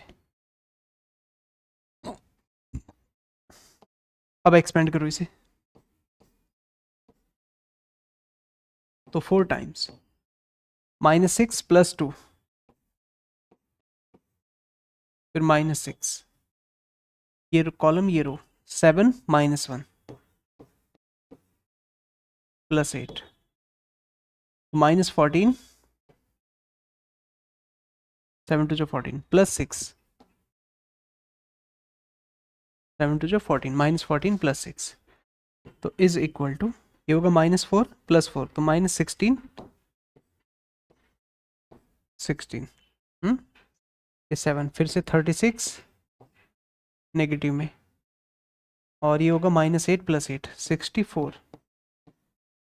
अब एक्सपेंड करो इसे, तो 4 टाइम्स -6 + 2 फिर -6, ये कॉलम ये रो 7 - 1 + 8 -14 7 2 14 + 6 7 2 14 -14 + 6, तो इज इक्वल टू, ये होगा -4 + 4 तो -16 16, ये 7 फिर से 36 नेगेटिव में, और ये होगा -8 + 8 64,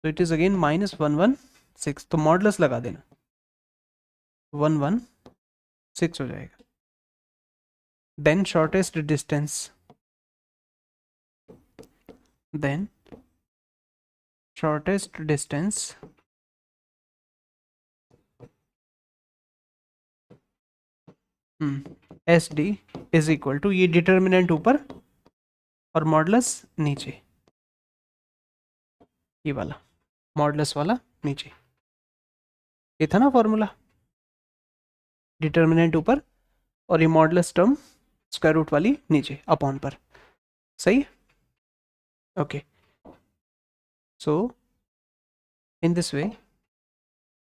तो इट इज अगेन -11 6, तो मॉडुलस लगा देना, 116 हो जाएगा। Then shortest distance, then shortest distance S D is equal to, ये डिटर्मिनेंट ऊपर और मॉडुलस नीचे, ये वाला मॉडुलस वाला नीचे, ये था ना फॉर्मूला, डिटर्मिनेंट ऊपर और ये मॉडुलस टर्म स्क्वायर रूट वाली नीचे अपॉन पर, सही। Okay, so in this way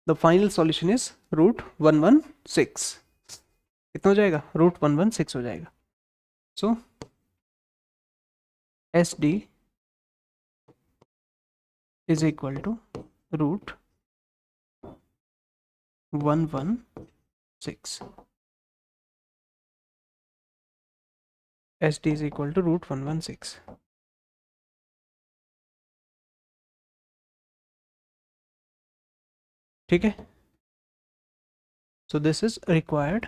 the final solution is √116, कितना हो जाएगा, √116 हो जाएगा। So S D is equal to √116, S D is equal to √116। ठीक है, so this is required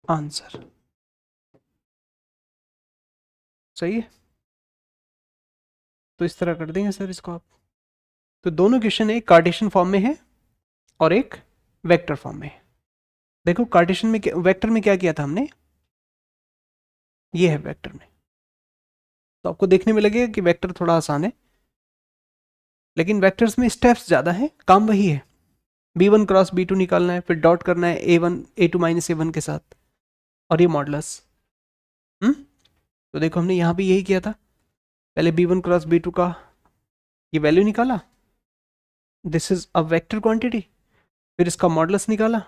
answer, सही है। तो इस तरह कर देंगे सर इसको आप। तो दोनों क्वेश्चन एक कार्टेशियन फॉर्म में है और एक वेक्टर फॉर्म में है। देखो कार्टेशियन में वेक्टर में क्या किया था हमने, ये है वेक्टर में, तो आपको देखने में लगेगा कि वेक्टर थोड़ा आसान है, लेकिन वेक्टर्स में स्टेप्स ज़्यादा हैं, काम वही है, b1 क्रॉस b2 निकालना है, फिर डॉट करना है a1 a2 माइनस a1 के साथ, और ये मॉडुलस। तो देखो हमने यहाँ भी यही किया था, पहले b1 क्रॉस b2 का ये वैल्यू निकाला, this is a vector quantity, फिर इसका मॉडुलस निकाला,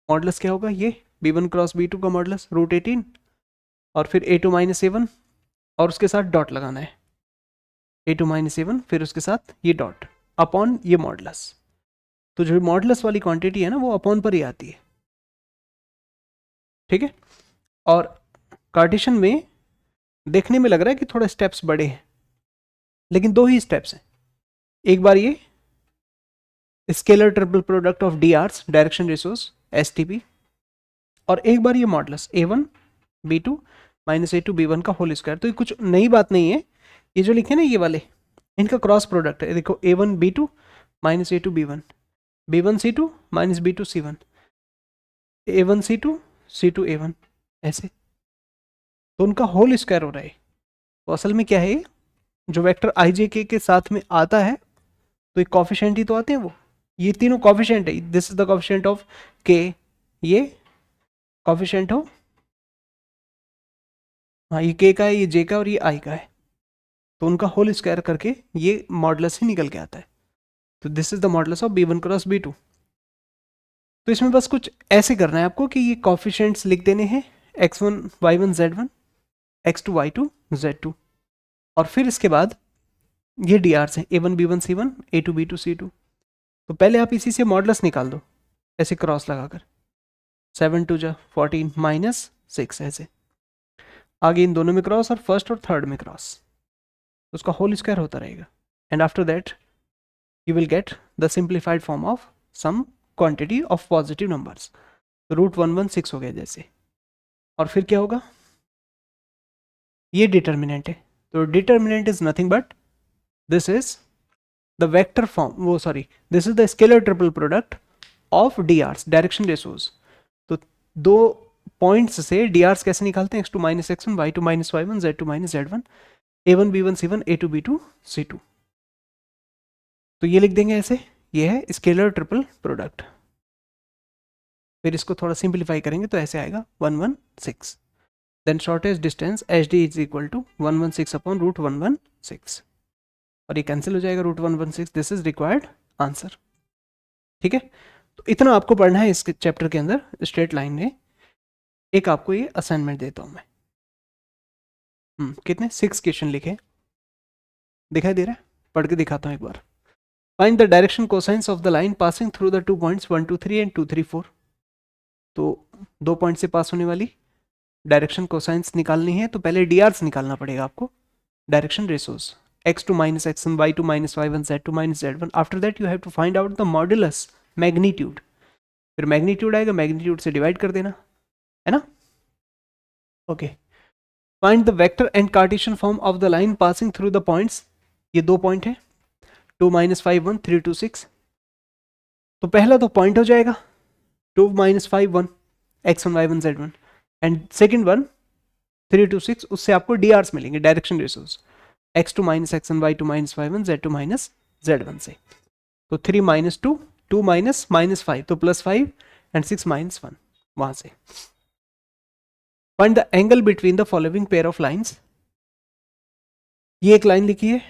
मॉडुलस क्या होगा, ये b1 क्रॉस b2 का मॉडुलस √18, और फिर a2 माइनस a1 और उसके साथ डॉट लगाना है, a2 माइनस a1 फिर उसके साथ ये डॉट अपॉन ये मॉडुलस। तो जो मॉडुलस वाली क्वांटिटी है ना वो अपॉन पर ही आती है, ठीक है। और कार्टेशियन में देखने में लग रहा है कि थोड़ा स्टेप्स बड़े हैं, लेकिन दो ही स्टेप्स हैं, एक बार ये scalar triple product of D hours direction ratios STP, और एक बार ये modulus a1 b2 minus a2 b1 का होल स्क्वायर। तो ये कुछ नई बात नहीं है, ये जो लिखे ना ये वाले इनका क्रॉस प्रोडक्ट है, देखो a1 b2 minus a2 b1 b1 c2 minus b2 c1 a1 c2 c2 a1, ऐसे तो उनका होल स्क्वायर हो रहा है। तो असल में क्या है, जो वेक्टर ijk के साथ में आता है तो एक कॉफिशिएंट ही तो आते हैं, वो ये तीनों कॉफिशिएंट है, this is the coefficient of k, ये कॉफिशिएंट हो, हाँ ये k का है, ये j का और ये i का है, तो उनका होल स्क्वायर करके ये मॉडुलस ही निकल के आता है। तो this is the modulus of b1 cross b2। तो इसमें बस कुछ ऐसे करना है आपको कि ये कॉफिशिएंट्स लिख देने हैं, x1 y1 z1 x2 y2 z2, और फिर इसके बाद ये डी आर्स हैं a1 b1 c1 a2 b2 c2। तो पहले आप इसी से मॉडुलस निकाल दो, ऐसे क्रॉस लगाकर, 7 2 जा 14 माइनस 6, ऐसे आगे इन दोनों में क्रॉस और फर्स्ट और थर्ड में क्रॉस, तो उसका होल स्क्वायर होता रहेगा, and after that you will get the simplified form of some quantity of positive numbers, √116 हो गया जैसे। और फिर क्या होगा, ये डिटर्मिनेंट है, तो determinant is nothing but this is the vector form, वो sorry this is the scalar triple product of D hours direction ratios. तो दो पॉइंट्स से डी आर्स कैसे निकालते हैं, x2 minus x1 y2 minus y1 z2 minus z1 a1 b1 c1 a2 b2 c2। तो ये लिख देंगे ऐसे, ये है स्केलर ट्रिपल प्रोडक्ट। फिर इसको थोड़ा सिंप्लीफाई करेंगे तो ऐसे आएगा 116, then shortest distance HD is equal to 116 upon √116, और ये कैंसिल हो जाएगा √116, दिस इज रिक्वायर्ड आंसर। ठीक है, तो इतना आपको पढ़ना है इस चैप्टर के अंदर स्ट्रेट लाइन में। एक आपको ये असाइनमेंट देता हूं मैं, कितने 6 क्वेश्चन लिखे, दिखाई दे रहा है, पढ़ के दिखाता हूं एक बार। Find the direction cosines of the line passing through the 2 points 1 2 3 and 2 3 4। तो 2 पॉइंट से पास होने वाली डायरेक्शन कोसाइंस निकालनी है तो पहले DRs निकालना पड़ेगा आपको, direction ratios, x2 minus x1, y2 minus y1, z2 minus z1. After that you have to find out the modulus, magnitude, फिर मैग्नीट्यूड आएगा, मैग्नीट्यूड से डिवाइड कर देना, है ना। Okay, find the vector and Cartesian form of the line passing through the points, ये 2 पॉइंट है 2 minus 5 1 3 2 6, तो पहला तो पॉइंट हो जाएगा 2 minus 5 1 x1 y1 z1, and second one 3 2 6, उससे आपको DRs मिलेंगे, direction ratios, x2 minus x1, y2 minus y1, z2 minus z1 से, तो 3 minus 2 2 minus minus 5 तो +5 एंड 6 minus 1 वहां से। Find the angle between the following pair of lines, ये एक लाइन लिखी है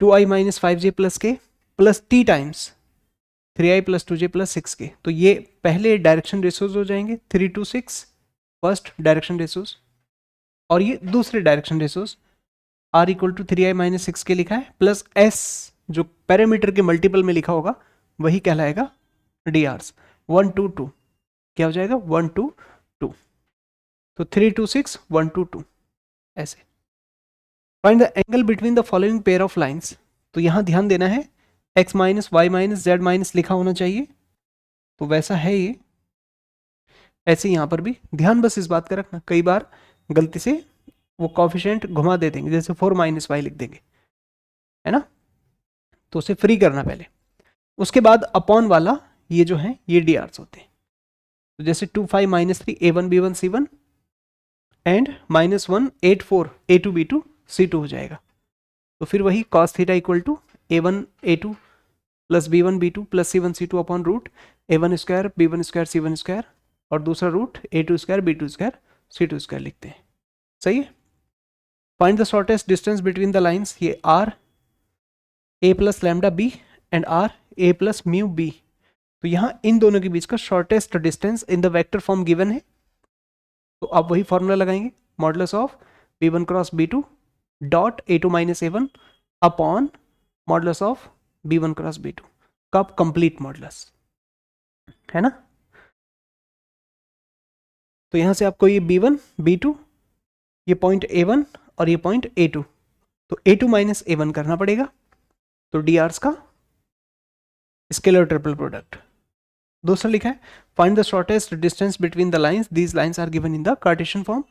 2i minus 5j plus k plus t times 3i plus 2j plus 6k, तो ये पहले डायरेक्शन रेशोज हो जाएंगे 3 to 6 फर्स्ट डायरेक्शन रेशोज, और ये दूसरे direction ratios r equal to 3i minus 6k लिखा है, प्लस s जो पैरामीटर के मल्टीपल में लिखा होगा वही कहलाएगा DRs, 1 2 2 क्या हो जाएगा 1 2 2, तो 3 2 6 1 2 2 ऐसे। Find the angle between the following pair of lines, तो यहाँ ध्यान देना है x minus Y minus Z minus लिखा होना चाहिए, तो वैसा है ये, ऐसे यहाँ पर भी ध्यान बस इस बात का रखना, कई बार गलती से वो कॉफिशिएंट घुमा दे देंगे, जैसे 4 माइनस वाई लिख देंगे, है ना, तो उसे फ्री करना पहले, उसके बाद अपॉन वाला ये जो है ये DRs होते हैं, तो जैसे 2 5 minus 3 a1 b1 c1 and -1 8 4 a2 b2 c2 हो जाएगा, तो फिर वही cos theta equal to a1 a2 plus b1 b2 plus c1 c2 upon root a1 square b1 square c1 square और दूसरा root a2 square b2 square c2 square लिखते हैं, सही है। Find the shortest distance between the lines, ये r a plus lambda b and r a plus mu b, तो यहाँ इन दोनों के बीच का shortest distance in the vector form given है, तो आप वही फॉर्मूला लगाएंगे, modulus of b1 cross b2 dot a2 minus a1 upon modulus of b1 cross b2, कब कंप्लीट मॉडुलस, है ना। तो यहां से आपको ये b1 b2, ये पॉइंट a1 और ये पॉइंट a2, तो a2 माइनस a1 करना पड़ेगा, तो DRs का स्केलर ट्रिपल प्रोडक्ट। दूसरा लिखा है find the shortest distance between the lines, these lines are given in the Cartesian form,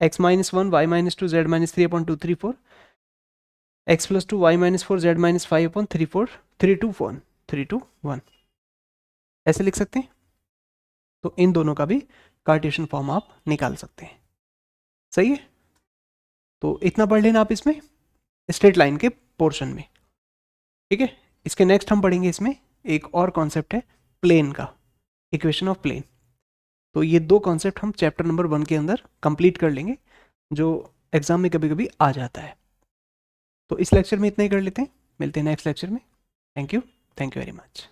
x minus 1 y minus 2 z minus 3 upon 2 3 4, x plus 2 y minus 4 z minus 5 upon 3 4 3 2 1 3 2 1, ऐसे लिख सकते हैं, तो इन दोनों का भी कार्टेशियन फॉर्म आप निकाल सकते हैं, सही है। तो इतना पढ़ लेना आप इसमें स्ट्रेट लाइन के पोर्शन में, ठीक है। इसके नेक्स्ट हम पढ़ेंगे इसमें एक और कॉन्सेप्ट है प्लेन का, इक्वेशन ऑफ प्लेन, तो ये 2 कॉन्सेप्ट हम चैप्टर नंबर 1 के अंदर कंप्लीट कर लेंगे, जो एग्जाम में कभी कभी आ जाता है। तो इस लेक्चर में इतना ही कर लेते हैं, मिलते हैं नेक्स्ट लेक्चर में, थैंक यू वेरी मच।